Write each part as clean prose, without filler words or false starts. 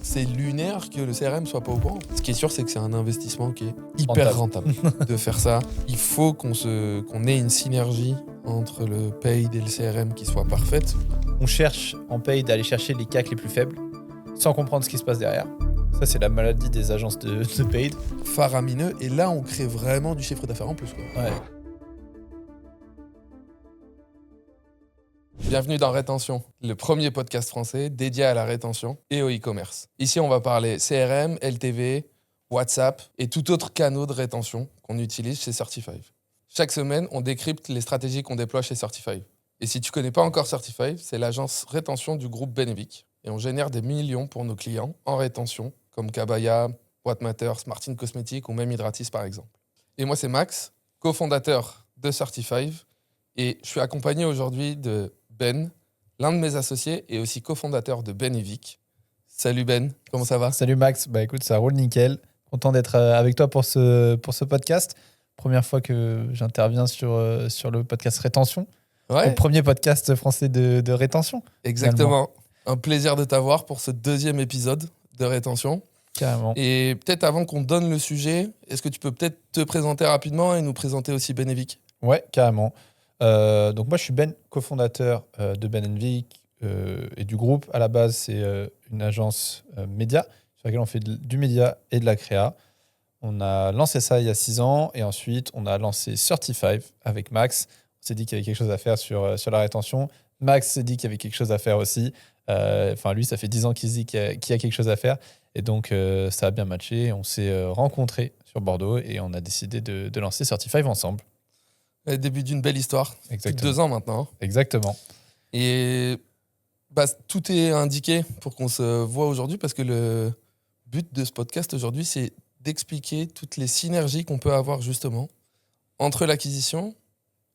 c'est lunaire que le CRM soit pas au courant. Ce qui est sûr, c'est que c'est un investissement qui est hyper rentable de faire ça. Il faut qu'on ait une synergie entre le paid et le CRM qui soit parfaite. On cherche en paid à aller chercher les CAC les plus faibles sans comprendre ce qui se passe derrière. Ça, c'est la maladie des agences de paid. Faramineux. Et là, on crée vraiment du chiffre d'affaires en plus, quoi. Ouais. Bienvenue dans Rétention, le premier podcast français dédié à la rétention et au e-commerce. Ici, on va parler CRM, LTV, WhatsApp et tout autre canal de rétention qu'on utilise chez Certify. Chaque semaine, on décrypte les stratégies qu'on déploie chez Certify. Et si tu ne connais pas encore Certify, c'est l'agence rétention du groupe Benvic. Et on génère des millions pour nos clients en rétention, comme Kabaya, Wattmatter, Smartine Cosmétiques ou même Hydratis par exemple. Et moi, c'est Max, cofondateur de Certify. Et je suis accompagné aujourd'hui de Ben, l'un de mes associés et aussi cofondateur de Benvic. Salut Ben, comment ça va ? Salut Max, bah écoute, ça roule nickel. Content d'être avec toi pour ce podcast. Première fois que j'interviens sur le podcast Rétention. Ouais. Le premier podcast français de rétention. Exactement. Finalement. Un plaisir de t'avoir pour ce deuxième épisode de Rétention. Carrément. Et peut-être avant qu'on donne le sujet, est-ce que tu peux peut-être te présenter rapidement et nous présenter aussi Benvic ? Ouais, carrément. Donc moi, je suis Ben, cofondateur de Benvic et du groupe. À la base, c'est une agence média sur laquelle on fait du média et de la créa. On a lancé ça il y a 6 ans et ensuite, on a lancé Certify avec Max. On s'est dit qu'il y avait quelque chose à faire sur la rétention. Max s'est dit qu'il y avait quelque chose à faire aussi. Lui, ça fait 10 ans qu'il se dit qu'il y a quelque chose à faire. Et donc, ça a bien matché. On s'est rencontrés sur Bordeaux et on a décidé de lancer Certify ensemble. Le début d'une belle histoire. Exactement. Plus de 2 ans maintenant. Exactement. Et tout est indiqué pour qu'on se voit aujourd'hui parce que le but de ce podcast aujourd'hui, c'est d'expliquer toutes les synergies qu'on peut avoir justement entre l'acquisition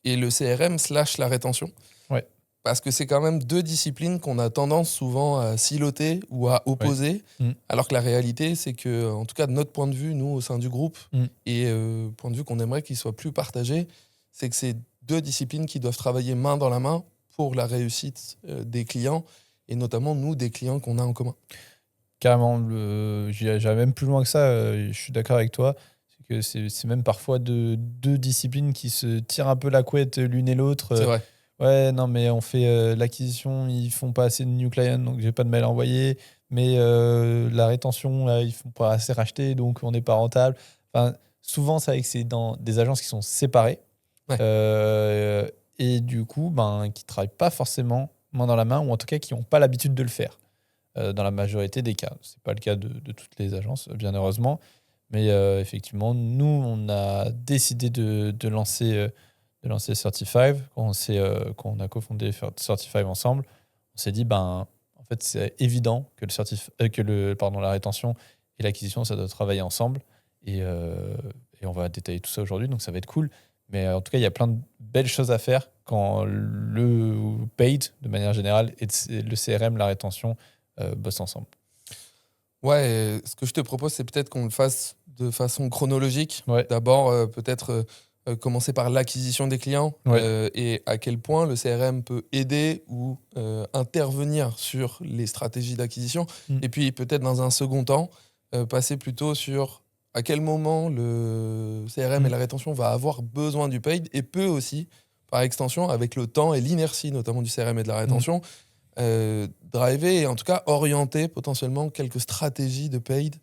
et le CRM / la rétention. Ouais. Parce que c'est quand même 2 disciplines qu'on a tendance souvent à siloter ou à opposer, alors que la réalité, c'est que, en tout cas de notre point de vue, nous, au sein du groupe, et point de vue qu'on aimerait qu'il soit plus partagé, c'est que c'est 2 disciplines qui doivent travailler main dans la main pour la réussite des clients, et notamment nous, des clients qu'on a en commun. Carrément, j'irais même plus loin que ça, je suis d'accord avec toi. C'est que c'est même parfois 2 disciplines qui se tirent un peu la couette l'une et l'autre. C'est vrai. Ouais, non, mais on fait l'acquisition, ils font pas assez de new clients, donc j'ai pas de mail à envoyer. Mais la rétention, là, ils font pas assez racheter, donc on n'est pas rentable. Enfin, souvent, c'est vrai que c'est dans des agences qui sont séparées. Ouais. Et du coup, qui travaillent pas forcément main dans la main, ou en tout cas qui n'ont pas l'habitude de le faire. Dans la majorité des cas. C'est pas le cas de toutes les agences, bien heureusement. Mais effectivement, nous, on a décidé de lancer Certify. Quand on a cofondé Certify ensemble, on s'est dit, en fait, c'est évident que la rétention et l'acquisition, ça doit travailler ensemble. Et on va détailler tout ça aujourd'hui, donc ça va être cool. Mais en tout cas, il y a plein de belles choses à faire quand le paid, de manière générale, et le CRM, la rétention, bossent ensemble. Ouais, ce que je te propose, c'est peut-être qu'on le fasse de façon chronologique. Ouais. D'abord, peut-être commencer par l'acquisition des clients, ouais. Et à quel point le CRM peut aider ou intervenir sur les stratégies d'acquisition. Et puis peut-être dans un second temps, passer plutôt sur à quel moment le CRM et la rétention va avoir besoin du paid et peut aussi, par extension, avec le temps et l'inertie notamment du CRM et de la rétention, driver et en tout cas orienter potentiellement quelques stratégies de paid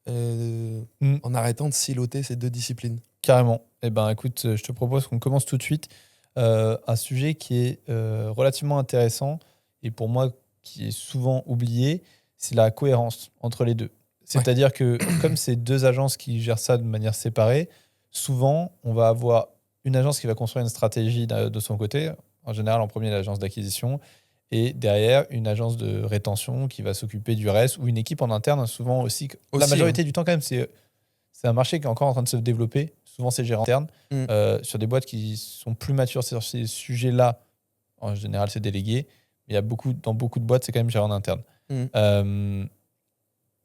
en arrêtant de siloter ces 2 disciplines. Carrément. Eh ben, écoute, je te propose qu'on commence tout de suite. Un sujet qui est relativement intéressant et pour moi qui est souvent oublié, c'est la cohérence entre les 2. C'est-à-dire que comme c'est 2 agences qui gèrent ça de manière séparée, souvent on va avoir une agence qui va construire une stratégie de son côté, en général en premier l'agence d'acquisition, et derrière une agence de rétention qui va s'occuper du reste, ou une équipe en interne, souvent aussi la majorité du temps quand même, c'est un marché qui est encore en train de se développer. Souvent, c'est géré interne. Sur des boîtes qui sont plus matures sur ces sujets-là, en général, c'est délégué. Mais dans beaucoup de boîtes, c'est quand même géré en interne.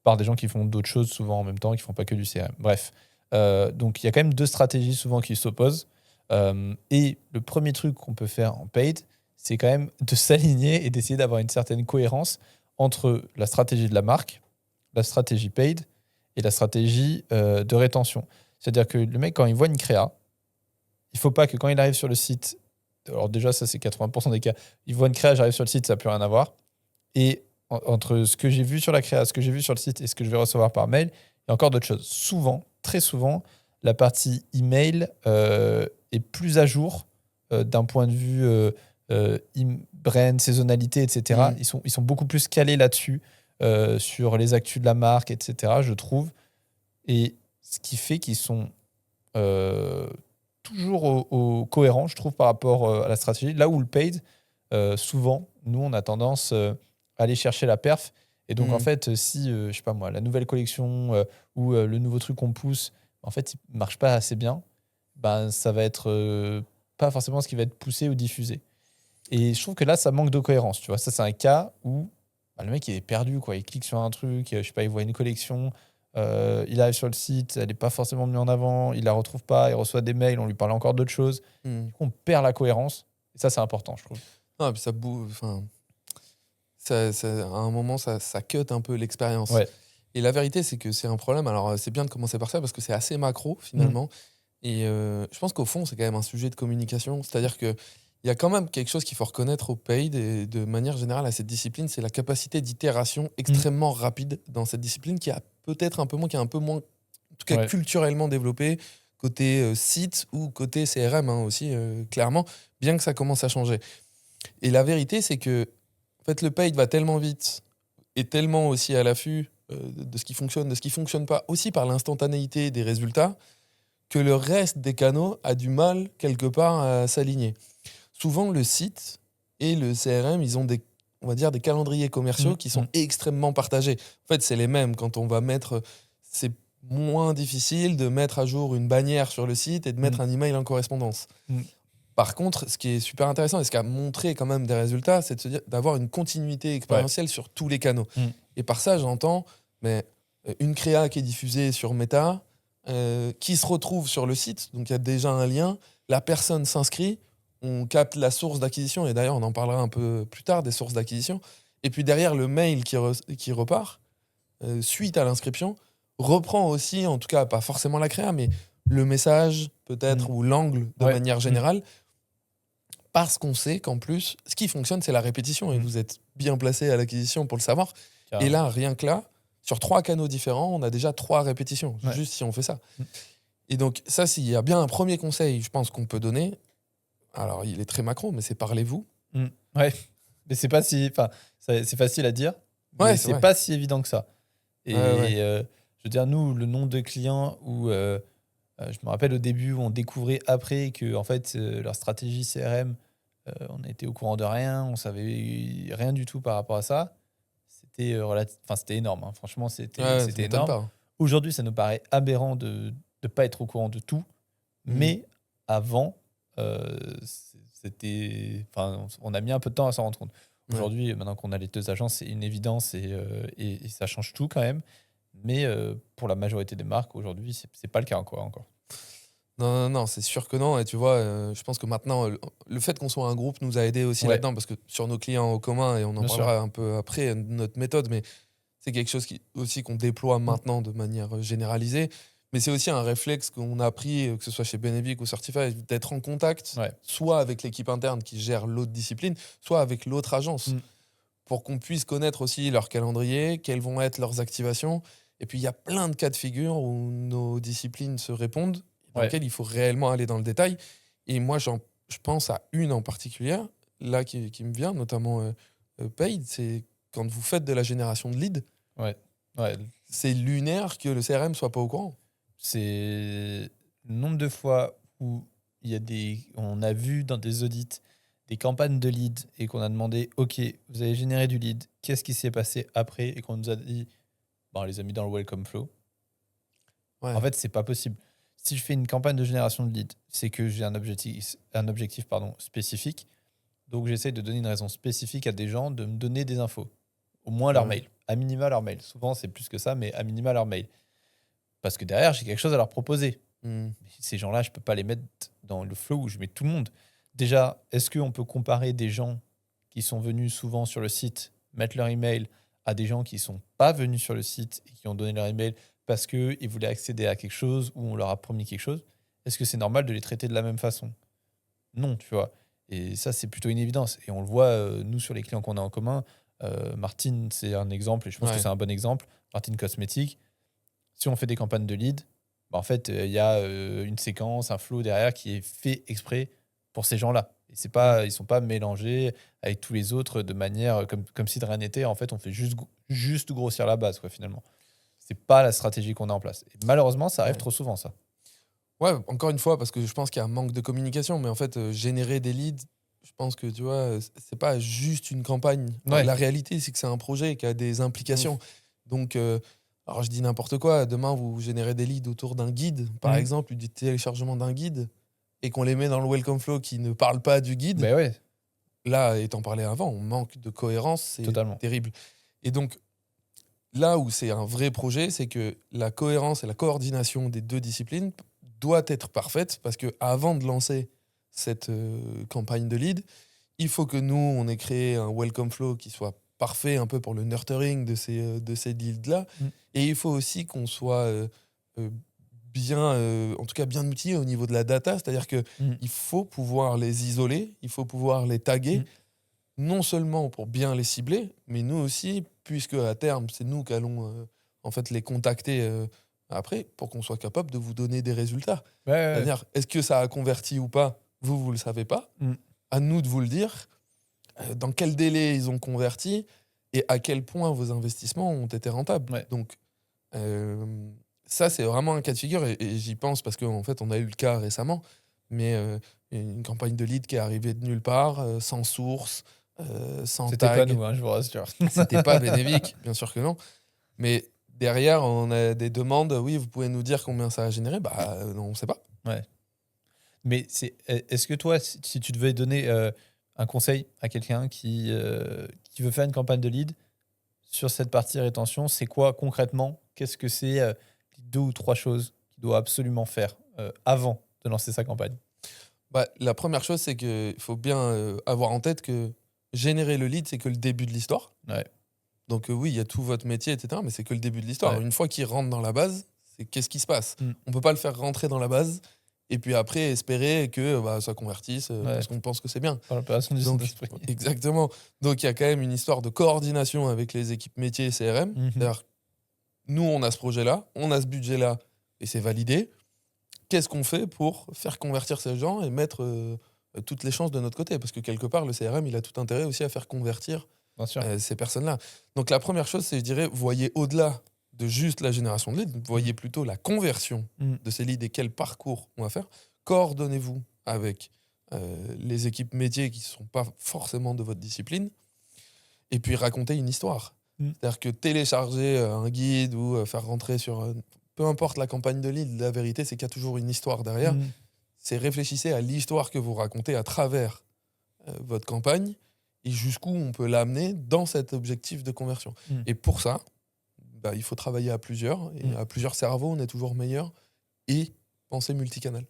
Par des gens qui font d'autres choses souvent en même temps, qui ne font pas que du CRM. Bref. Donc, il y a quand même 2 stratégies souvent qui s'opposent. Et le premier truc qu'on peut faire en paid, c'est quand même de s'aligner et d'essayer d'avoir une certaine cohérence entre la stratégie de la marque, la stratégie paid et la stratégie de rétention. C'est-à-dire que le mec, quand il voit une créa, il ne faut pas que quand il arrive sur le site, alors déjà, ça c'est 80% des cas, il voit une créa, j'arrive sur le site, ça n'a plus rien à voir. Et entre ce que j'ai vu sur la créa, ce que j'ai vu sur le site et ce que je vais recevoir par mail, il y a encore d'autres choses. Souvent, très souvent, la partie email est plus à jour d'un point de vue brand, saisonnalité, etc. Ils sont beaucoup plus calés là-dessus, sur les actus de la marque, etc., je trouve. Et ce qui fait qu'ils sont toujours cohérents, je trouve, par rapport à la stratégie. Là où le paid, souvent, nous, on a tendance à aller chercher la perf. Et donc, en fait, si, je sais pas moi, la nouvelle collection ou le nouveau truc qu'on pousse, en fait, il ne marche pas assez bien, ben, ça va être pas forcément ce qui va être poussé ou diffusé. Et je trouve que là, ça manque de cohérence. Tu vois, ça, c'est un cas où le mec, il est perdu, quoi. Il clique sur un truc, je sais pas, il voit une collection, il arrive sur le site, elle n'est pas forcément mise en avant, il la retrouve pas, il reçoit des mails, on lui parle encore d'autres choses. Du coup, on perd la cohérence. Et ça, c'est important, je trouve. Non, et puis à un moment, ça cut un peu l'expérience. Ouais. Et la vérité, c'est que c'est un problème. Alors, c'est bien de commencer par ça parce que c'est assez macro, finalement. Et je pense qu'au fond, c'est quand même un sujet de communication. C'est-à-dire qu'il y a quand même quelque chose qu'il faut reconnaître au paid et de manière générale à cette discipline, c'est la capacité d'itération extrêmement rapide dans cette discipline qui est un peu moins, en tout cas culturellement développée, côté site ou côté CRM aussi, clairement, bien que ça commence à changer. Et la vérité, c'est que en fait, le paid va tellement vite et tellement aussi à l'affût de ce qui fonctionne, de ce qui fonctionne pas, aussi par l'instantanéité des résultats, que le reste des canaux a du mal quelque part à s'aligner. Souvent, le site et le CRM, ils ont on va dire des calendriers commerciaux qui sont extrêmement partagés. En fait, c'est les mêmes. Quand on va c'est moins difficile de mettre à jour une bannière sur le site et de mettre un email en correspondance. Par contre, ce qui est super intéressant et ce qui a montré quand même des résultats, c'est d'avoir une continuité expérientielle sur tous les canaux. Et par ça, j'entends une créa qui est diffusée sur Meta, qui se retrouve sur le site, donc il y a déjà un lien, la personne s'inscrit, on capte la source d'acquisition, et d'ailleurs on en parlera un peu plus tard des sources d'acquisition, et puis derrière le mail qui repart, suite à l'inscription, reprend aussi, en tout cas pas forcément la créa, mais le message peut-être ou l'angle de manière générale, parce qu'on sait qu'en plus, ce qui fonctionne, c'est la répétition, et vous êtes bien placé à l'acquisition pour le savoir. Carrément. Et là, rien que là, sur 3 canaux différents, on a déjà 3 répétitions, juste si on fait ça. Et donc ça, s'il y a bien un premier conseil, je pense qu'on peut donner, alors il est très macro, mais c'est parlez-vous. Ouais, mais c'est pas si... Enfin, c'est facile à dire, mais c'est pas si évident que ça. Et je veux dire, nous, le nombre de clients où... je me rappelle au début où on découvrait après que en fait, leur stratégie CRM, on était au courant de rien, on savait rien du tout par rapport à ça. C'était c'était énorme. Franchement, c'était énorme. Pas. Aujourd'hui, ça nous paraît aberrant de ne pas être au courant de tout. Mais avant, on a mis un peu de temps à s'en rendre compte. Aujourd'hui, maintenant qu'on a les 2 agences, c'est une évidence et ça change tout quand même. Mais pour la majorité des marques, aujourd'hui, c'est pas le cas encore. Non, c'est sûr que non. Et tu vois, je pense que maintenant, le fait qu'on soit un groupe nous a aidé aussi là-dedans, parce que sur nos clients en commun, et on en parlera un peu après, notre méthode, mais c'est quelque chose qu'on déploie maintenant de manière généralisée. Mais c'est aussi un réflexe qu'on a appris, que ce soit chez Benevic ou Certify, d'être en contact, soit avec l'équipe interne qui gère l'autre discipline, soit avec l'autre agence, pour qu'on puisse connaître aussi leur calendrier, quelles vont être leurs activations. Et puis, il y a plein de cas de figure où nos disciplines se répondent, dans lesquelles il faut réellement aller dans le détail. Et moi, je pense à une en particulier, là, qui me vient, notamment Paid, c'est quand vous faites de la génération de leads, c'est lunaire que le CRM soit pas au courant. C'est le nombre de fois où on a vu dans des audits des campagnes de leads et qu'on a demandé « Ok, vous avez généré du lead, qu'est-ce qui s'est passé après ?» et qu'on nous a dit « On les a mis dans le welcome flow. » En fait, c'est pas possible. Si je fais une campagne de génération de leads, c'est que j'ai un objectif spécifique. Donc, j'essaie de donner une raison spécifique à des gens de me donner des infos. Au moins leur mail. À minima leur mail. Souvent, c'est plus que ça, mais à minima leur mail. Parce que derrière, j'ai quelque chose à leur proposer. Mais ces gens-là, je ne peux pas les mettre dans le flow où je mets tout le monde. Déjà, est-ce qu'on peut comparer des gens qui sont venus souvent sur le site, mettre leur email, à des gens qui ne sont pas venus sur le site et qui ont donné leur email parce qu'ils voulaient accéder à quelque chose ou on leur a promis quelque chose, est-ce que c'est normal de les traiter de la même façon? Non, tu vois. Et ça, c'est plutôt une évidence. Et on le voit, nous, sur les clients qu'on a en commun. Martine, c'est un exemple, et je pense que Ouais. c'est un bon exemple. Martine Cosmétique, si on fait des campagnes de lead, bah, en fait, il y a une séquence, un flow derrière qui est fait exprès pour ces gens-là. Et c'est pas, ils sont pas mélangés avec tous les autres de manière comme si de rien n'était. En fait, on fait juste grossir la base, quoi, finalement. C'est pas la stratégie qu'on a en place. Et malheureusement, ça arrive Ouais. trop souvent, ça. Ouais, encore une fois, parce que je pense qu'il y a un manque de communication, mais en fait, générer des leads, je pense que tu vois, c'est pas juste une campagne. Enfin, Ouais. la réalité, c'est que c'est un projet qui a des implications. Donc, alors je dis n'importe quoi, demain vous générez des leads autour d'un guide, par Mhm. exemple, du téléchargement d'un guide, et qu'on les met dans le welcome flow qui ne parle pas du guide, Ben ouais, là, étant parlé avant, on manque de cohérence, c'est totalement. terrible. Et donc, là où c'est un vrai projet, c'est que la cohérence et la coordination des deux disciplines doit être parfaite parce que avant de lancer cette campagne de lead, il faut que nous, on ait créé un welcome flow qui soit parfait un peu pour le nurturing de ces leads-là. Mm. Et il faut aussi qu'on soit euh, bien, en tout cas bien outillé au niveau de la data, c'est-à-dire que Mm. il faut pouvoir les isoler, il faut pouvoir les taguer, Mm. non seulement pour bien les cibler, mais nous aussi, puisque à terme, c'est nous qui allons en fait les contacter après pour qu'on soit capable de vous donner des résultats. Ouais, ouais, ouais. C'est-à-dire, est-ce que ça a converti ou pas? Vous le savez pas. Mm. À nous de vous le dire. Dans quel délai ils ont converti et à quel point vos investissements ont été rentables. Ouais. Donc, euh, ça, c'est vraiment un cas de figure et j'y pense parce qu'en fait, on a eu le cas récemment, mais une campagne de lead qui est arrivée de nulle part, sans source, sans C'était pas tag. nous, hein, je vous rassure. C'était pas bénéfique, bien sûr que non. Mais derrière, on a des demandes. Oui, vous pouvez nous dire combien ça a généré? Bah, non, on sait pas. Ouais. Mais est-ce que toi, si tu devais donner un conseil à quelqu'un qui veut faire une campagne de lead sur cette partie rétention, c'est quoi concrètement? Qu'est-ce que c'est les 2 ou 3 choses qu'il doit absolument faire avant de lancer sa campagne? Bah, la première chose, c'est qu'il faut bien avoir en tête que générer le lead, c'est que le début de l'histoire. Ouais. Donc oui, il y a tout votre métier, etc. Mais c'est que le début de l'histoire. Ouais. Une fois qu'il rentre dans la base, c'est qu'est-ce qui se passe? Mm. On peut pas le faire rentrer dans la base et puis après espérer que bah, ça convertisse Ouais. parce qu'on pense que c'est bien. Par l'opération du Donc, Saint-Esprit. exactement. Donc il y a quand même une histoire de coordination avec les équipes métiers et CRM. Mhm. C'est-à-dire, nous, on a ce projet-là, on a ce budget-là et c'est validé. Qu'est-ce qu'on fait pour faire convertir ces gens et mettre toutes les chances de notre côté? Parce que quelque part, le CRM, il a tout intérêt aussi à faire convertir Bien sûr. ces personnes-là. Donc la première chose, c'est, je dirais, voyez au-delà de juste la génération de leads, voyez plutôt la conversion Mm. de ces leads et quel parcours on va faire. Coordonnez-vous avec les équipes métiers qui ne sont pas forcément de votre discipline et puis racontez une histoire. Mm. C'est-à-dire que télécharger un guide ou faire rentrer sur... peu importe la campagne de lead, la vérité, c'est qu'il y a toujours une histoire derrière. Mm. C'est réfléchissez à l'histoire que vous racontez à travers votre campagne et jusqu'où on peut l'amener dans cet objectif de conversion. Mm. Et pour ça, bah, il faut travailler à plusieurs. Et Mm. à plusieurs cerveaux, on est toujours meilleur. Et penser multicanal.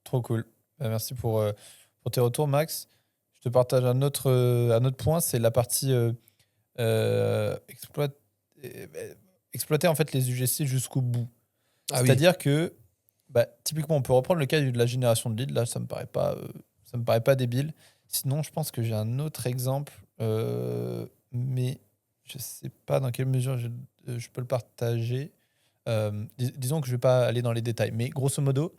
Trop cool. Merci pour tes retours, Max. Je te partage un autre point, c'est la partie exploiter en fait les UGC jusqu'au bout. Ah oui. C'est-à-dire que bah, typiquement, on peut reprendre le cas de la génération de leads. Là, ça me paraît pas débile. Sinon, je pense que j'ai un autre exemple, mais je sais pas dans quelle mesure je peux le partager. Disons que je vais pas aller dans les détails, mais grosso modo,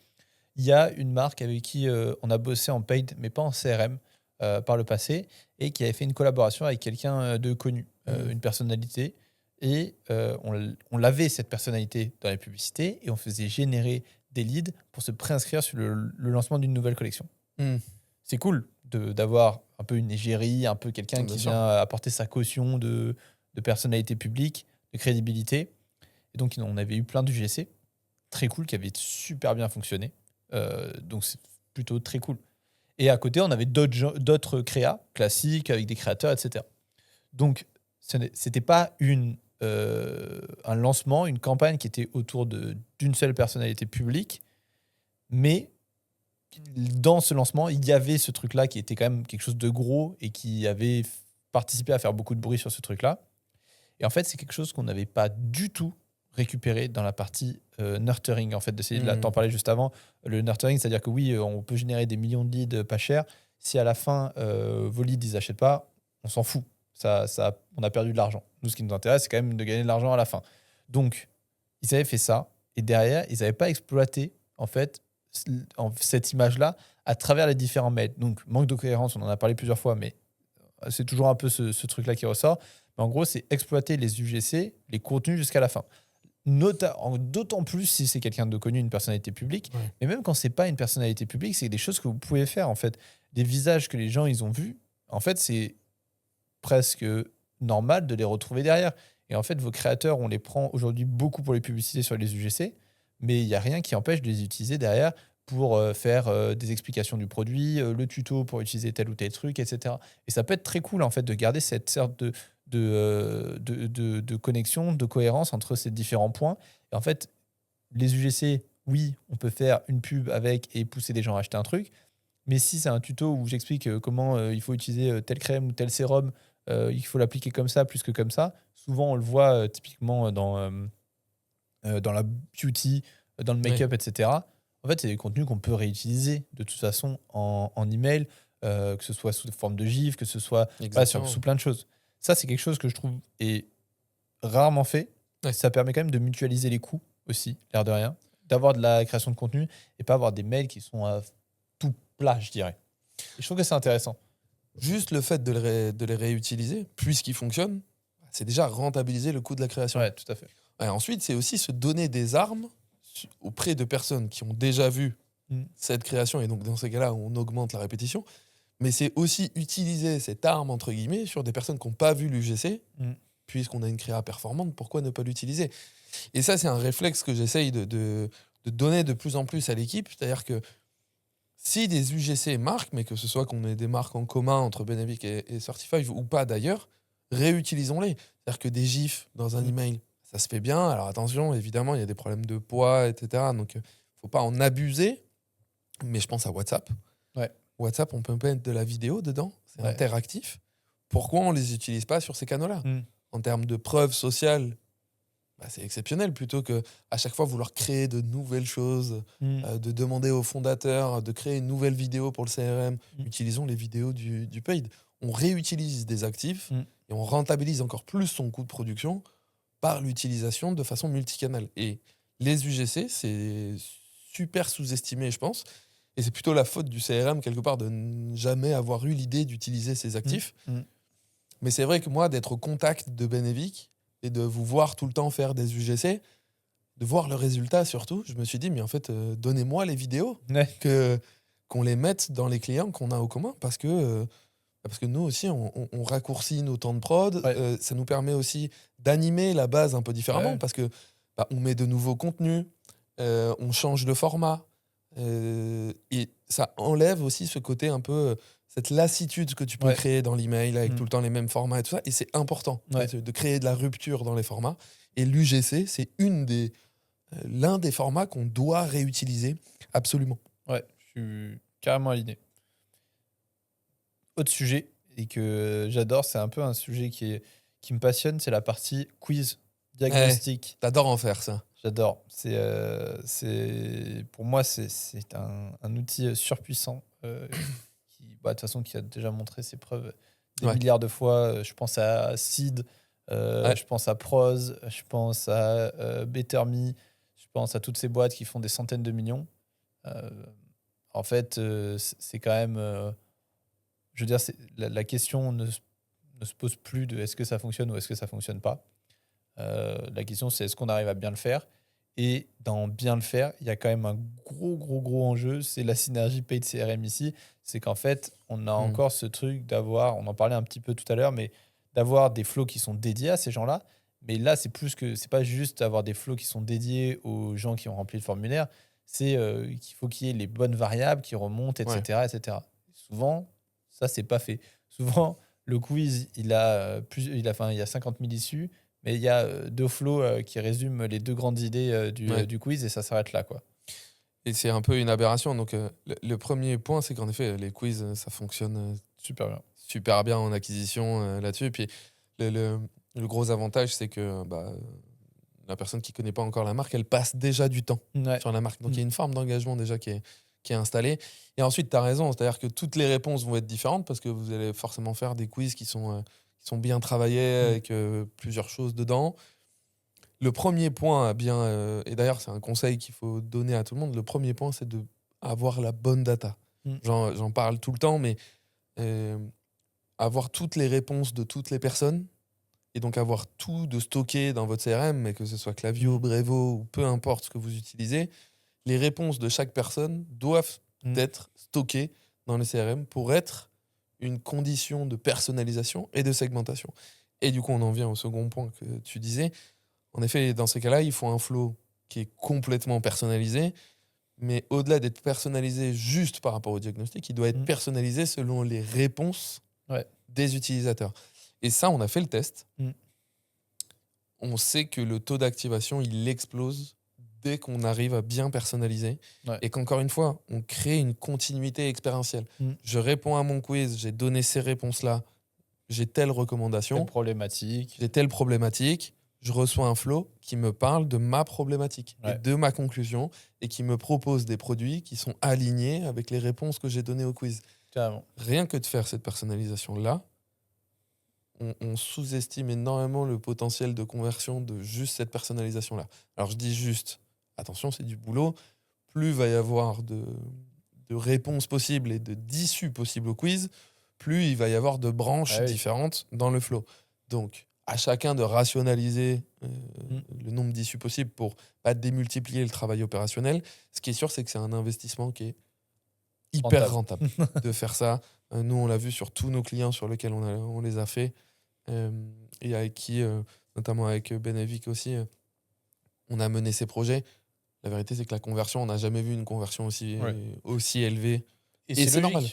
il y a une marque avec qui on a bossé en paid, mais pas en CRM par le passé, et qui avait fait une collaboration avec quelqu'un de connu, une personnalité. Et on l'avait, cette personnalité, dans les publicités, et on faisait générer des leads pour se préinscrire sur le lancement d'une nouvelle collection. Mm. C'est cool d'avoir un peu une égérie, un peu quelqu'un Bien qui sûr. vient apporter sa caution de personnalité publique, de crédibilité. Et donc, on avait eu plein de UGC, très cool, qui avaient super bien fonctionné. Donc, c'est plutôt très cool. Et à côté, on avait d'autres créas classiques avec des créateurs, etc. Donc, c'était pas un lancement, une campagne qui était autour d'une seule personnalité publique, mais dans ce lancement, il y avait ce truc-là qui était quand même quelque chose de gros et qui avait participé à faire beaucoup de bruit sur ce truc-là. Et en fait, c'est quelque chose qu'on n'avait pas du tout récupéré dans la partie nurturing, en fait, t'en parlais juste avant. Le nurturing, c'est-à-dire que oui, on peut générer des millions de leads pas chers. Si à la fin, vos leads, ils n'achètent pas, on s'en fout. On a perdu de l'argent. Nous, ce qui nous intéresse, c'est quand même de gagner de l'argent à la fin. Donc, ils avaient fait ça. Et derrière, ils n'avaient pas exploité, en fait, cette image-là à travers les différents mails. Donc, manque de cohérence, on en a parlé plusieurs fois, mais c'est toujours un peu ce truc-là qui ressort. Mais en gros, c'est exploiter les UGC, les contenus jusqu'à la fin. D'autant plus si c'est quelqu'un de connu, une personnalité publique. Ouais. Mais même quand c'est pas une personnalité publique, c'est des choses que vous pouvez faire, en fait. Des visages que les gens, ils ont vus, en fait, c'est presque normal de les retrouver derrière. Et en fait, vos créateurs, on les prend aujourd'hui beaucoup pour les publicités sur les UGC, mais il n'y a rien qui empêche de les utiliser derrière pour faire des explications du produit, le tuto pour utiliser tel ou tel truc, etc. Et ça peut être très cool, en fait, de garder cette sorte de connexion, de cohérence entre ces différents points. Et en fait, les UGC, oui, on peut faire une pub avec et pousser des gens à acheter un truc, mais si c'est un tuto où j'explique comment il faut utiliser telle crème ou tel sérum, il faut l'appliquer comme ça plus que comme ça, souvent on le voit typiquement dans la beauty, dans le make-up, etc. En fait, c'est des contenus qu'on peut réutiliser de toute façon en email, que ce soit sous forme de GIF, que ce soit sous plein de choses. Ça, c'est quelque chose que je trouve est rarement fait. Ouais. Ça permet quand même de mutualiser les coûts aussi, l'air de rien, d'avoir de la création de contenu et pas avoir des mails qui sont à tout plat, je dirais. Et je trouve que c'est intéressant. Juste le fait de les réutiliser, puisqu'ils fonctionnent, c'est déjà rentabiliser le coût de la création. Ouais, tout à fait. Et ensuite, c'est aussi se donner des armes auprès de personnes qui ont déjà vu cette création. Et donc, dans ces cas-là, on augmente la répétition. Mais c'est aussi utiliser cette arme, entre guillemets, sur des personnes qui n'ont pas vu l'UGC, puisqu'on a une créa performante, pourquoi ne pas l'utiliser? Et ça, c'est un réflexe que j'essaye de donner de plus en plus à l'équipe. C'est-à-dire que si des UGC marquent, mais que ce soit qu'on ait des marques en commun entre Benefit et Certify ou pas d'ailleurs, réutilisons-les. C'est-à-dire que des gifs dans un email, ça se fait bien. Alors attention, évidemment, il y a des problèmes de poids, etc. Donc, il ne faut pas en abuser. Mais je pense à WhatsApp. Ouais. WhatsApp, on peut mettre de la vidéo dedans. C'est interactif. Pourquoi on ne les utilise pas sur ces canaux-là? En termes de preuves sociales, c'est exceptionnel. Plutôt que à chaque fois vouloir créer de nouvelles choses, de demander aux fondateurs de créer une nouvelle vidéo pour le CRM, utilisons les vidéos du paid. On réutilise des actifs et on rentabilise encore plus son coût de production par l'utilisation de façon multicanale. Et les UGC, c'est super sous-estimé, je pense. Et c'est plutôt la faute du CRM, quelque part, de ne jamais avoir eu l'idée d'utiliser ces actifs. Mais c'est vrai que moi, d'être au contact de Benevik et de vous voir tout le temps faire des UGC, de voir le résultat surtout, je me suis dit, mais en fait, donnez-moi les vidéos, qu'on les mette dans les clients qu'on a au commun, parce que nous aussi, on raccourcit nos temps de prod. Ça nous permet aussi d'animer la base un peu différemment, parce que on met de nouveaux contenus, on change de format. Et ça enlève aussi ce côté un peu, cette lassitude que tu peux créer dans l'email avec tout le temps les mêmes formats et tout ça. Et c'est important de créer de la rupture dans les formats. Et l'UGC, c'est l'un des formats qu'on doit réutiliser absolument. Ouais, je suis carrément aligné. Autre sujet, et que j'adore, c'est un peu un sujet qui me passionne, c'est la partie quiz, diagnostic. T'adores en faire ça. J'adore. Pour moi, c'est un outil surpuissant qui, de toute façon, qui a déjà montré ses preuves des milliards de fois. Je pense à Seed, je pense à Prose, je pense à BetterMe, je pense à toutes ces boîtes qui font des centaines de millions. En fait, c'est quand même... je veux dire, la question ne se pose plus de est-ce que ça fonctionne ou est-ce que ça fonctionne pas. La question, c'est est-ce qu'on arrive à bien le faire? Et dans bien le faire, il y a quand même un gros enjeu, c'est la synergie paid CRM ici. C'est qu'en fait, on a encore ce truc d'avoir, on en parlait un petit peu tout à l'heure, mais d'avoir des flows qui sont dédiés à ces gens-là. Mais là, c'est pas juste avoir des flows qui sont dédiés aux gens qui ont rempli le formulaire, c'est qu'il faut qu'il y ait les bonnes variables qui remontent, etc. etc. Souvent, ça, c'est pas fait. Souvent, le quiz, il y a 50 000 issues, mais il y a deux flows qui résument les deux grandes idées du quiz et ça s'arrête là, quoi. Et c'est un peu une aberration. Donc, le premier point, c'est qu'en effet, les quiz, ça fonctionne super bien en acquisition là-dessus. Et puis, le Le gros avantage, c'est que la personne qui ne connaît pas encore la marque, elle passe déjà du temps Ouais. sur la marque. Donc, il y a une forme d'engagement déjà qui est installée. Et ensuite, tu as raison, c'est-à-dire que toutes les réponses vont être différentes parce que vous allez forcément faire des quiz qui sont bien travaillés avec plusieurs choses dedans. Le premier point, et d'ailleurs, c'est un conseil qu'il faut donner à tout le monde, le premier point, c'est d'avoir la bonne data. J'en parle tout le temps, mais avoir toutes les réponses de toutes les personnes, et donc avoir tout de stocké dans votre CRM, mais que ce soit Klaviyo, Brevo, ou peu importe ce que vous utilisez, les réponses de chaque personne doivent être stockées dans le CRM pour être une condition de personnalisation et de segmentation. Et du coup, on en vient au second point que tu disais. En effet, dans ces cas-là, il faut un flow qui est complètement personnalisé, mais au-delà d'être personnalisé juste par rapport au diagnostic, il doit être personnalisé selon les réponses des utilisateurs. Et ça, on a fait le test. On sait que le taux d'activation, il explose dès qu'on arrive à bien personnaliser. Et qu'encore une fois, on crée une continuité expérientielle. Je réponds à mon quiz, j'ai donné ces réponses-là, j'ai telle recommandation. J'ai telle problématique. Je reçois un flow qui me parle de ma problématique et de ma conclusion et qui me propose des produits qui sont alignés avec les réponses que j'ai données au quiz. Carrément. Rien que de faire cette personnalisation-là, on sous-estime énormément le potentiel de conversion de juste cette personnalisation-là. Alors je dis juste, attention, c'est du boulot. Plus il va y avoir de réponses possibles et d'issues possibles au quiz, plus il va y avoir de branches différentes dans le flow. Donc, à chacun de rationaliser le nombre d'issues possibles pour pas démultiplier le travail opérationnel. Ce qui est sûr, c'est que c'est un investissement qui est hyper rentable de faire ça. Nous, on l'a vu sur tous nos clients sur lesquels on les a fait. Et avec qui, notamment avec Benevik aussi, on a mené ces projets. La vérité, c'est que la conversion, on n'a jamais vu une conversion aussi élevée. Et c'est normal.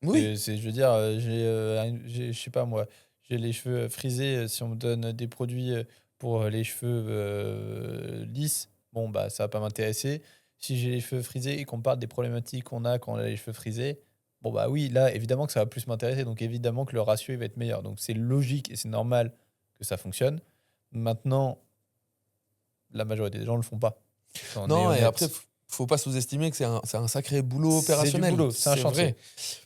Oui. Je veux dire, je sais pas moi, j'ai les cheveux frisés. Si on me donne des produits pour les cheveux lisses, bon, bah, ça va pas m'intéresser. Si j'ai les cheveux frisés et qu'on parle des problématiques qu'on a quand on a les cheveux frisés, bon, bah oui, là, évidemment que ça va plus m'intéresser. Donc, évidemment que le ratio il va être meilleur. Donc, c'est logique et c'est normal que ça fonctionne. Maintenant, la majorité des gens ne le font pas. Non, et après, faut pas sous-estimer que c'est un sacré boulot opérationnel. C'est du boulot, c'est un chantier. Vrai.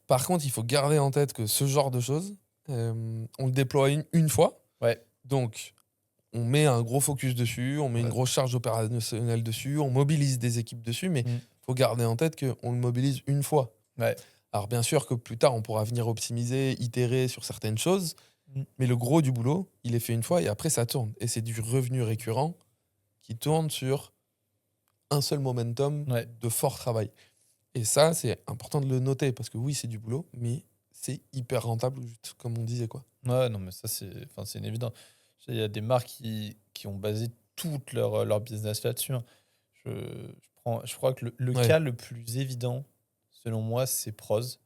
Par contre, il faut garder en tête que ce genre de choses, on le déploie une fois. Donc, on met un gros focus dessus, on met une grosse charge opérationnelle dessus, on mobilise des équipes dessus, mais il faut garder en tête qu'on le mobilise une fois. Alors, bien sûr que plus tard, on pourra venir optimiser, itérer sur certaines choses, mais le gros du boulot, il est fait une fois et après, ça tourne. Et c'est du revenu récurrent qui tourne sur un seul momentum de fort travail. Et ça, c'est important de le noter parce que oui, c'est du boulot, mais c'est hyper rentable, comme on disait, quoi. Ouais, non, mais ça, c'est une évidence. Il y a des marques qui ont basé tout leur business là-dessus. Je crois que le cas le plus évident, selon moi, c'est Prose,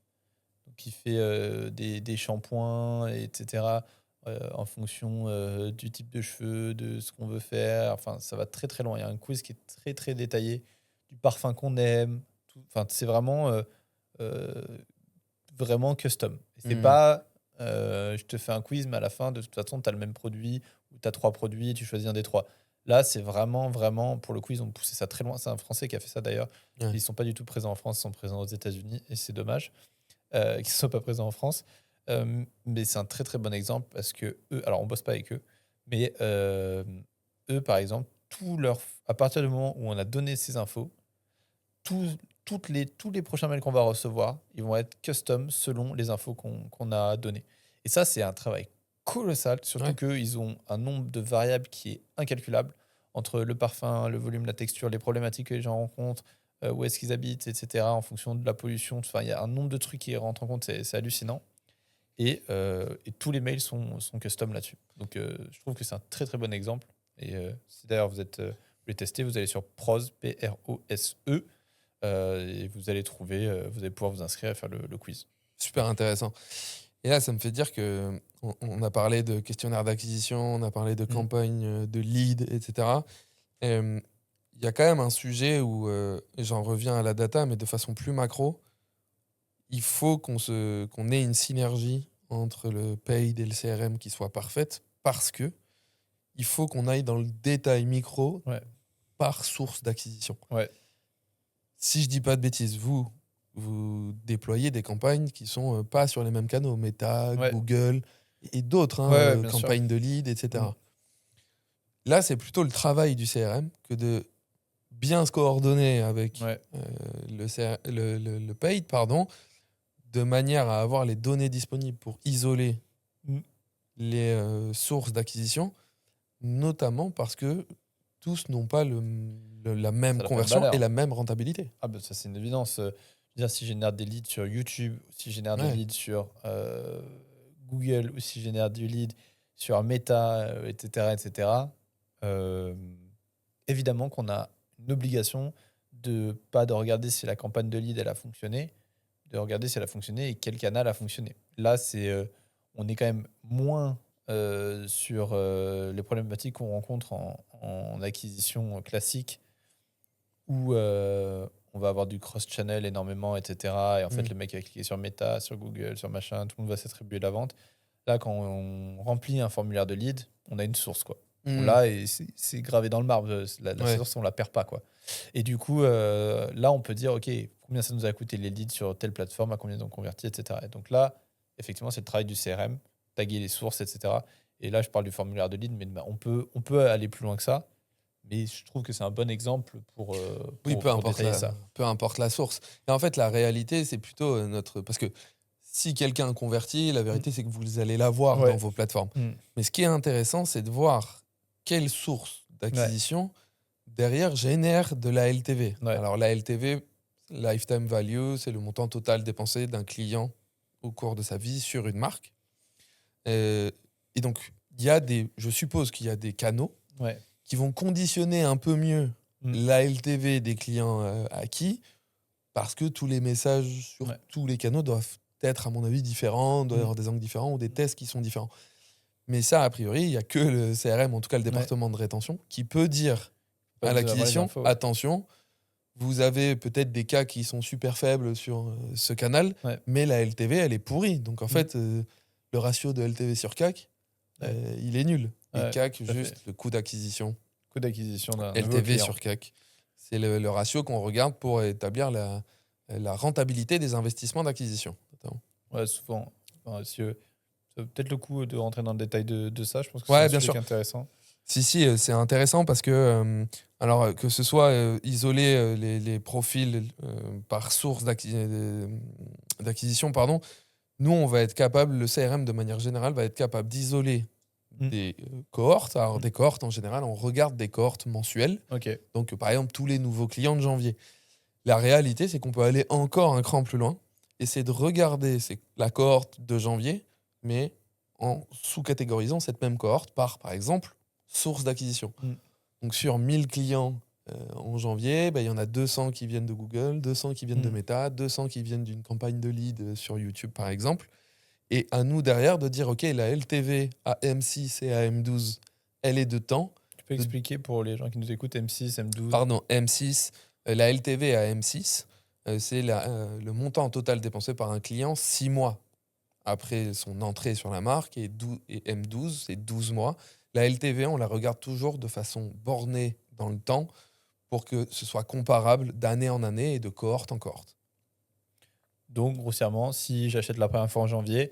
qui fait des shampoings, etc., en fonction du type de cheveux, de ce qu'on veut faire. Enfin, ça va très, très loin. Il y a un quiz qui est très, très détaillé, du parfum qu'on aime. Enfin, c'est vraiment, vraiment custom. C'est pas... je te fais un quiz, mais à la fin, de toute façon, tu as le même produit ou tu as 3 produits et tu choisis un des 3. Là, c'est vraiment, vraiment, pour le coup, ils ont poussé ça très loin. C'est un Français qui a fait ça d'ailleurs. Ils sont pas du tout présents en France, ils sont présents aux États-Unis et c'est dommage qu'ils ne soient pas présents en France. Mais c'est un très, très bon exemple parce que eux, alors on bosse pas avec eux, mais eux, par exemple, à partir du moment où on a donné ces infos, tous les prochains mails qu'on va recevoir, ils vont être custom selon les infos qu'on a données. Et ça, c'est un travail colossal, surtout qu'ils ont un nombre de variables qui est incalculable entre le parfum, le volume, la texture, les problématiques que les gens rencontrent, où est-ce qu'ils habitent, etc., en fonction de la pollution. Enfin, il y a un nombre de trucs qui rentrent en compte, c'est hallucinant. Et tous les mails sont custom là-dessus. Donc, je trouve que c'est un très, très bon exemple. Et si d'ailleurs vous voulez tester, vous allez sur Prose, P-R-O-S-E, et vous allez vous allez pouvoir vous inscrire à faire le quiz. Super intéressant. Et là, ça me fait dire que on a parlé de questionnaire d'acquisition, on a parlé de campagne de lead, etc. Il y a quand même un sujet où, et j'en reviens à la data, mais de façon plus macro, il faut qu'on ait une synergie entre le paid et le CRM qui soit parfaite parce que il faut qu'on aille dans le détail micro Ouais. par source d'acquisition. Ouais. Si je dis pas de bêtises, vous déployez des campagnes qui sont pas sur les mêmes canaux, Meta, Ouais. Google et d'autres, hein, Ouais, bien sûr. campagnes de lead, etc. Mm. Là, c'est plutôt le travail du CRM que de bien se coordonner avec Ouais. le paid, pardon, de manière à avoir les données disponibles pour isoler Mm. les sources d'acquisition, notamment parce que tous n'ont pas la même Ça n'a pas de conversion valeur. et la même rentabilité. Ah bah ça c'est une évidence. Je veux dire, si je génère des leads sur YouTube, si je génère des Ouais. leads sur Google, ou si je génère du lead sur Meta, etc., euh, évidemment qu'on a une obligation de regarder si la campagne de lead elle a fonctionné, de regarder si elle a fonctionné et quel canal a fonctionné. Là, on est quand même moins sur les problématiques qu'on rencontre en acquisition classique où on va avoir du cross-channel énormément, etc. Et en fait, le mec va cliquer sur Meta, sur Google, sur machin, tout le monde va s'attribuer la vente. Là, quand on remplit un formulaire de lead, on a une source, quoi. On l'a et c'est gravé dans le marbre. La Ouais. source, on la perd pas, quoi. Et du coup, là, on peut dire, OK, combien ça nous a coûté les leads sur telle plateforme, à combien ils ont converti, etc. Et donc là, effectivement, c'est le travail du CRM, taguer les sources, etc. Et là, je parle du formulaire de lead, mais on peut aller plus loin que ça. Mais je trouve que c'est un bon exemple pour Oui, peu importe, détailler ça. peu importe la source. Et en fait, la réalité, c'est plutôt notre... Parce que si quelqu'un convertit, la vérité, c'est que vous allez l'avoir Ouais. dans vos plateformes. Mm. Mais ce qui est intéressant, c'est de voir quelle source d'acquisition derrière génère de la LTV. Ouais. Alors la LTV, Lifetime Value, c'est le montant total dépensé d'un client au cours de sa vie sur une marque. Et donc, je suppose qu'il y a des canaux Ouais. qui vont conditionner un peu mieux Mm. la LTV des clients acquis, parce que tous les messages sur Ouais. tous les canaux doivent être, à mon avis, différents, doivent Mm. avoir des angles différents ou des tests qui sont différents. Mais ça, a priori, il n'y a que le CRM, en tout cas le département de rétention, qui peut dire Pas à nous avoir les l'acquisition, infos, ouais. attention, vous avez peut-être des cas qui sont super faibles sur ce canal, Ouais. mais la LTV, elle est pourrie. Donc en fait, le ratio de LTV sur CAC, il est nul. Et Ouais, CAC, tout à juste fait. le coût d'acquisition. Coût d'acquisition d'un nouveau LTV client. sur CAC. C'est le ratio qu'on regarde pour établir la rentabilité des investissements d'acquisition. notamment. Ouais, souvent. Enfin, ça vaut peut-être le coup de rentrer dans le détail de ça. Je pense que Ouais, c'est un bien sujet sûr. qui est intéressant. Si, c'est intéressant parce que, alors, que ce soit isoler les profils par source d'acquisition, pardon, nous, on va être capable, le CRM de manière générale, va être capable d'isoler des cohortes. Alors, des cohortes, en général, on regarde des cohortes mensuelles. Ok. Donc, par exemple, tous les nouveaux clients de janvier. La réalité, c'est qu'on peut aller encore un cran plus loin et c'est de regarder la cohorte de janvier, mais en sous-catégorisant cette même cohorte par exemple, source d'acquisition. Mm. Donc, sur 1000 clients en janvier, il y en a 200 qui viennent de Google, 200 qui viennent de Meta, 200 qui viennent d'une campagne de lead sur YouTube, par exemple. Et à nous, derrière, de dire, OK, la LTV à M6 et à M12, elle est de temps. Tu peux expliquer pour les gens qui nous écoutent M6, M12 Pardon, M6, la LTV à M6, c'est le montant total dépensé par un client 6 mois après son entrée sur la marque, et M12, c'est 12 mois. La LTV, on la regarde toujours de façon bornée dans le temps pour que ce soit comparable d'année en année et de cohorte en cohorte. Donc, grossièrement, si j'achète la première fois en janvier,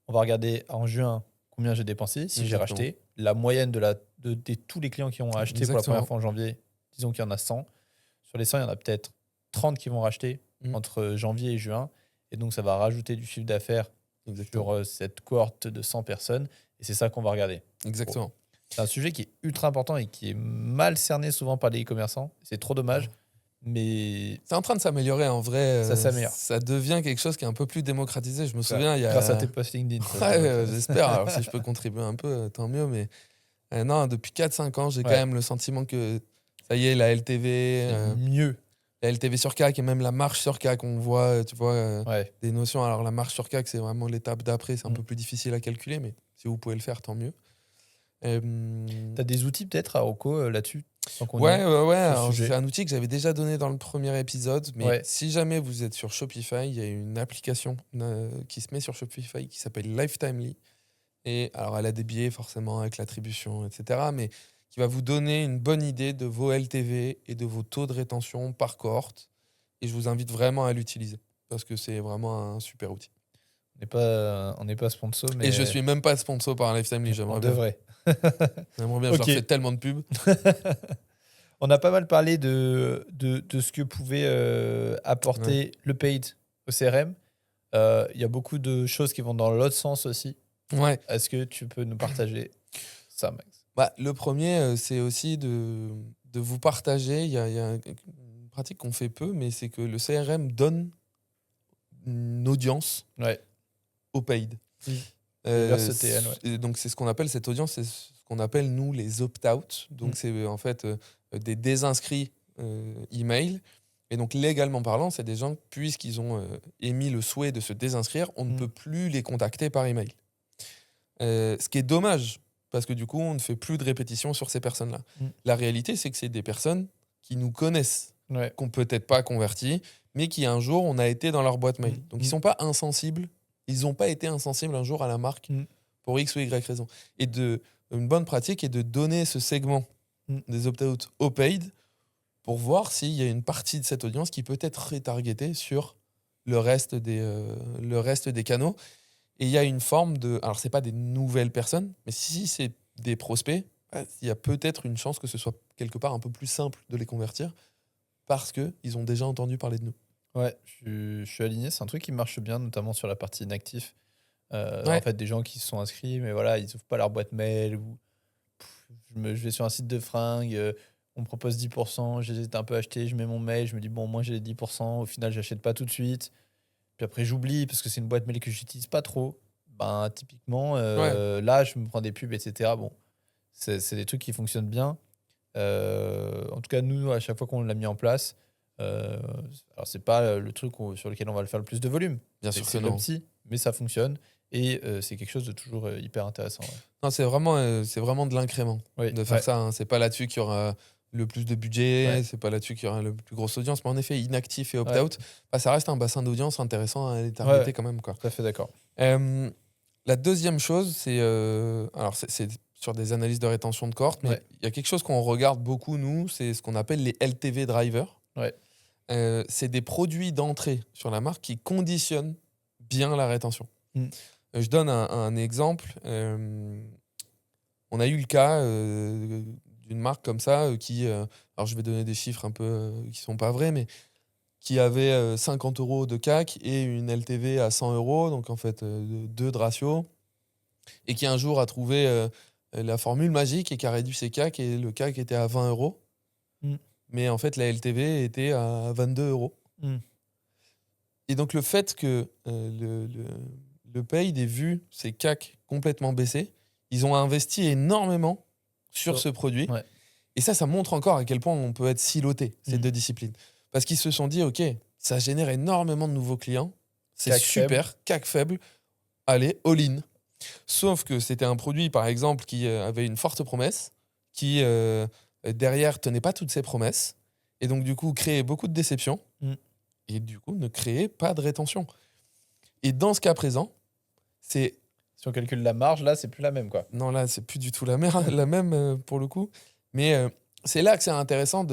on va regarder en juin combien j'ai dépensé, si j'ai Exactement. racheté. La moyenne de tous les clients qui ont acheté pour la Exactement. première fois en janvier, disons qu'il y en a 100. Sur les 100, il y en a peut-être 30 qui vont racheter entre janvier et juin. Et donc, ça va rajouter du chiffre d'affaires sur cette cohorte de 100 personnes. Et c'est ça qu'on va regarder. Exactement. Bon. C'est un sujet qui est ultra important et qui est mal cerné souvent par les e-commerçants. C'est trop dommage. Mais c'est en train de s'améliorer en vrai. Ça s'améliore. Ça devient quelque chose qui est un peu plus démocratisé. Je me souviens, il y a... grâce à tes posts LinkedIn. Ouais, j'espère. Alors, si je peux contribuer un peu, tant mieux. Mais non, depuis 4-5 ans, j'ai quand même le sentiment que ça y est, la LTV, mieux. La LTV sur CAC et même la marge sur CAC, on voit, tu vois, des notions. Alors, la marge sur CAC, c'est vraiment l'étape d'après. C'est un peu plus difficile à calculer, mais si vous pouvez le faire, tant mieux. T'as des outils peut-être à Rocco là-dessus? Ouais. Alors, c'est un outil que j'avais déjà donné dans le premier épisode, mais si jamais vous êtes sur Shopify, il y a une application qui se met sur Shopify qui s'appelle Lifetime.ly Et alors, elle a des biais forcément avec l'attribution, etc. Mais qui va vous donner une bonne idée de vos LTV et de vos taux de rétention par cohorte. Et je vous invite vraiment à l'utiliser parce que c'est vraiment un super outil. On n'est pas sponsor, mais Et je suis même pas sponsor par Lifetime, on j'aimerais bien. devrait. J'aimerais bien, je leur Ok. fais tellement de pubs. On a pas mal parlé de ce que pouvait apporter le paid au CRM. Il y a beaucoup de choses qui vont dans l'autre sens aussi. Ouais. Est-ce que tu peux nous partager ça, Max? Bah, le premier, c'est aussi de vous partager. Il y a une pratique qu'on fait peu, mais c'est que le CRM donne une audience Ouais. au paid. Verse TN, ouais. Et donc, c'est ce qu'on appelle cette audience, c'est ce qu'on appelle, nous, les opt-out. Donc, c'est en fait des désinscrits email. Et donc, légalement parlant, c'est des gens, puisqu'ils ont émis le souhait de se désinscrire, on ne peut plus les contacter par email. Ce qui est dommage, parce que du coup, on ne fait plus de répétition sur ces personnes-là. La réalité, c'est que c'est des personnes qui nous connaissent, qu'on peut-être pas convertis, mais qui un jour, on a été dans leur boîte mail. Donc, ils sont pas insensibles. Ils n'ont pas été insensibles un jour à la marque pour X ou Y raison. Et une bonne pratique est de donner ce segment des opt-out au paid pour voir s'il y a une partie de cette audience qui peut être retargetée sur le reste des canaux. Et il y a une forme de... Alors, c'est pas des nouvelles personnes, mais si c'est des prospects, il y a peut-être une chance que ce soit quelque part un peu plus simple de les convertir parce qu'ils ont déjà entendu parler de nous. Ouais, je suis aligné. C'est un truc qui marche bien, notamment sur la partie inactif. Ouais. En fait, des gens qui se sont inscrits, mais voilà, ils ouvrent pas leur boîte mail. Ou je vais sur un site de fringues, on me propose 10%, j'hésite un peu à acheter, je mets mon mail, je me dis, bon, moi j'ai les 10%, au final, j'achète pas tout de suite. Puis après, j'oublie parce que c'est une boîte mail que j'utilise pas trop. Ben, typiquement, là, je me prends des pubs, etc. Bon, c'est des trucs qui fonctionnent bien. En tout cas, nous, à chaque fois qu'on l'a mis en place, alors c'est pas le truc sur lequel on va le faire le plus de volume. Bien sûr que C'est non. comme si, mais ça fonctionne. Et c'est quelque chose de toujours hyper intéressant. Ouais. Non, c'est vraiment de l'incrément de faire ça. Hein. C'est pas là-dessus qu'il y aura le plus de budget, c'est pas là-dessus qu'il y aura la plus grosse audience. Mais en effet, inactif et opt-out, ça reste un bassin d'audience intéressant à aller targeter quand même. Quoi. Tout à fait d'accord. La deuxième chose, alors c'est sur des analyses de rétention de cohorte, mais il y a quelque chose qu'on regarde beaucoup, nous, c'est ce qu'on appelle les LTV drivers. C'est des produits d'entrée sur la marque qui conditionnent bien la rétention. Je donne un exemple. On a eu le cas d'une marque comme ça qui, alors je vais donner des chiffres un peu qui sont pas vrais, mais qui avait 50 € de CAC et une LTV à 100 €, donc en fait 2 de ratio, et qui un jour a trouvé la formule magique et qui a réduit ses CAC et le CAC était à 20 €, mais en fait la LTV était à 22 €. Et donc le fait que le paid ait vu ses CAC complètement baisser, ils ont investi énormément sur ce produit. Et ça montre encore à quel point on peut être siloté, ces deux disciplines. Parce qu'ils se sont dit, OK, ça génère énormément de nouveaux clients, c'est CAC super, faible. CAC faible, allez, all-in. Sauf que c'était un produit, par exemple, qui avait une forte promesse, qui derrière tenait pas toutes ses promesses, et donc du coup créait beaucoup de déceptions, et du coup ne créait pas de rétention. Et dans ce cas présent, c'est... Si on calcule la marge, là, c'est plus la même, quoi. Non, là, c'est plus du tout la même pour le coup. Mais c'est là que c'est intéressant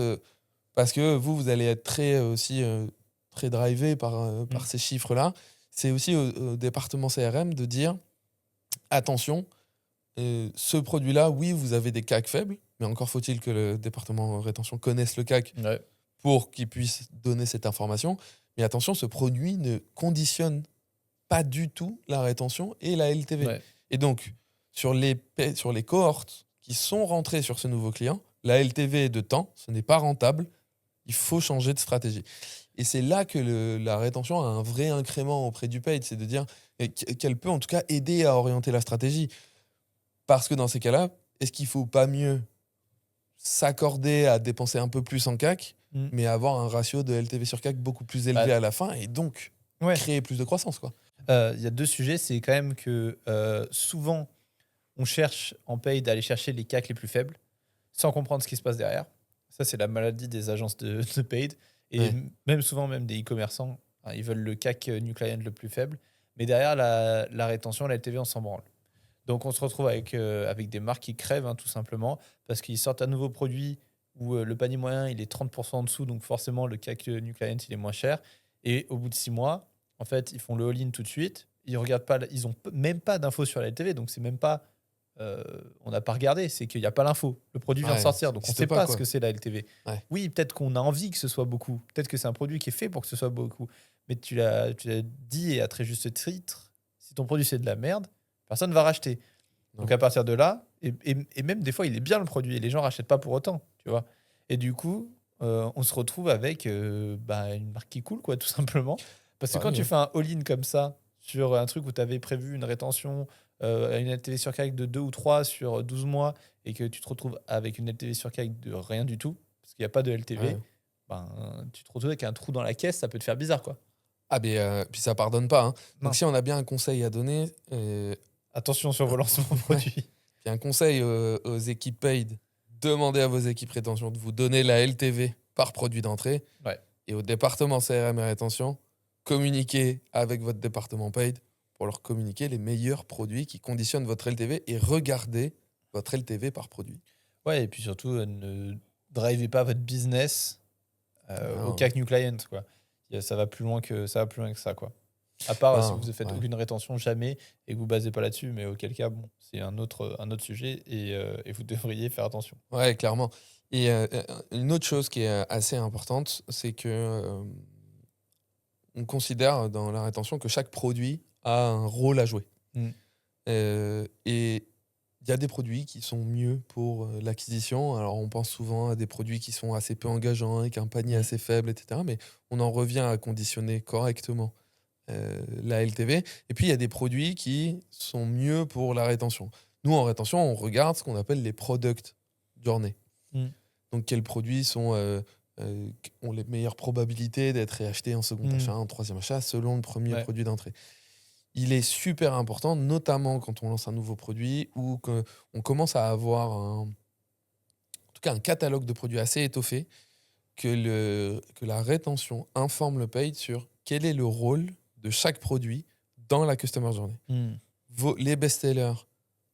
parce que vous allez être très drivé par ces chiffres-là. C'est aussi au département CRM de dire attention, ce produit-là, oui, vous avez des CAC faibles, mais encore faut-il que le département rétention connaisse le CAC pour qu'il puisse donner cette information. Mais attention, ce produit ne conditionne pas du tout la rétention et la LTV. Et donc, sur les cohortes qui sont rentrées sur ce nouveau client, la LTV est de temps, ce n'est pas rentable, il faut changer de stratégie. Et c'est là que la rétention a un vrai incrément auprès du paid, c'est de dire qu'elle peut en tout cas aider à orienter la stratégie. Parce que dans ces cas-là, est-ce qu'il ne faut pas mieux s'accorder à dépenser un peu plus en CAC, mais avoir un ratio de LTV sur CAC beaucoup plus élevé à la fin et donc créer plus de croissance, quoi. Y a deux sujets, c'est quand même que souvent on cherche en paid à aller chercher les CAC les plus faibles sans comprendre ce qui se passe derrière. Ça, c'est la maladie des agences de paid. Et même souvent, même des e-commerçants, ils veulent le CAC New Client le plus faible. Mais derrière, la rétention, la LTV, on s'en branle. Donc, on se retrouve avec des marques qui crèvent, hein, tout simplement, parce qu'ils sortent un nouveau produit où le panier moyen, il est 30% en dessous, donc forcément, le CAC New Client, il est moins cher. Et au bout de 6 mois, en fait, ils font le all-in tout de suite. Ils regardent pas, ils ont même pas d'infos sur la LTV, donc c'est même pas, on n'a pas regardé, c'est qu'il n'y a pas l'info. Le produit vient de Ouais, sortir, ça donc on ne n'existe sait pas, pas ce quoi. que c'est la LTV. Ouais. Oui, peut-être qu'on a envie que ce soit beaucoup. Peut-être que c'est un produit qui est fait pour que ce soit beaucoup. Mais tu l'as dit, et à très juste titre, si ton produit c'est de la merde, personne ne va racheter. Non. Donc à partir de là, et même des fois, il est bien le produit, et les gens rachètent pas pour autant, tu vois. Et du coup, on se retrouve avec une marque qui coule, quoi, tout simplement. Parce que Bah quand oui, tu hein. fais un all-in comme ça, sur un truc où tu avais prévu une rétention, une LTV sur CAC de 2 ou 3 sur 12 mois, et que tu te retrouves avec une LTV sur CAC de rien du tout, parce qu'il n'y a pas de LTV, Ouais. tu te retrouves avec un trou dans la caisse, ça peut te faire bizarre, quoi. Ah, mais puis ça pardonne pas, hein. Donc Non. si on a bien un conseil à donner, Attention sur vos lancements produits. puis un conseil aux équipes paid, demandez à vos équipes rétention de vous donner la LTV par produit d'entrée. Ouais. Et au département CRM et rétention, communiquez avec votre département paid pour leur communiquer les meilleurs produits qui conditionnent votre LTV et regardez votre LTV par produit. Ouais, et puis surtout, ne drivez pas votre business au Non. CAC New Client, quoi. Ça va plus loin que ça, quoi. À part si Non, vous ne faites ouais. aucune rétention jamais et que vous ne basez pas là-dessus, mais auquel cas, bon, c'est un autre sujet et vous devriez faire attention. Ouais, clairement. Et une autre chose qui est assez importante, c'est que on considère dans la rétention que chaque produit a un rôle à jouer. Mm. Et il y a des produits qui sont mieux pour l'acquisition. Alors, on pense souvent à des produits qui sont assez peu engageants, avec un panier assez faible, etc. Mais on en revient à conditionner correctement la LTV. Et puis, il y a des produits qui sont mieux pour la rétention. Nous, en rétention, on regarde ce qu'on appelle les product journée. Mm. Donc, quels produits ont les meilleures probabilités d'être réachetés en second achat, en troisième achat, selon le premier Ouais. produit d'entrée. Il est super important, notamment quand on lance un nouveau produit ou qu'on commence à avoir en tout cas un catalogue de produits assez étoffé, que la rétention informe le paid sur quel est le rôle de chaque produit dans la customer journey. Mm. Les best-sellers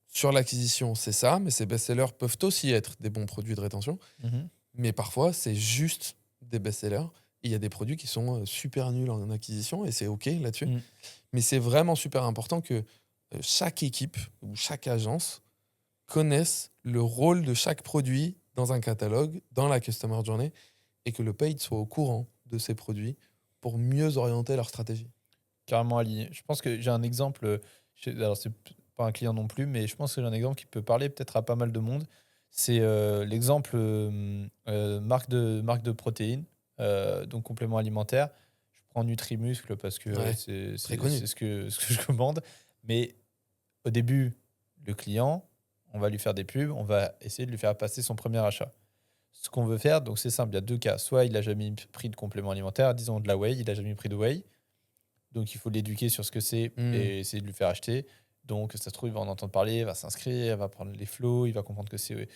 sur l'acquisition, c'est ça, mais ces best-sellers peuvent aussi être des bons produits de rétention. Mhm. Mais parfois, c'est juste des best-sellers. Et il y a des produits qui sont super nuls en acquisition, et c'est OK là-dessus. Mm. Mais c'est vraiment super important que chaque équipe ou chaque agence connaisse le rôle de chaque produit dans un catalogue, dans la Customer Journey, et que le paid soit au courant de ces produits pour mieux orienter leur stratégie. Carrément aligné. Je pense que j'ai un exemple, alors c'est pas un client non plus, mais je pense que j'ai un exemple qui peut parler peut-être à pas mal de monde. C'est l'exemple marque de protéines, donc complément alimentaire. Je prends Nutrimuscle parce que Ouais, très connu. c'est ce que je commande. Mais au début, le client, on va lui faire des pubs, on va essayer de lui faire passer son premier achat. Ce qu'on veut faire, donc c'est simple, il y a deux cas. Soit il n'a jamais pris de complément alimentaire, disons de la whey, il n'a jamais pris de whey. Donc, il faut l'éduquer sur ce que c'est et essayer de lui faire acheter. Donc, ça se trouve, il va en entendre parler, il va s'inscrire, il va prendre les flows, il va comprendre que c'est,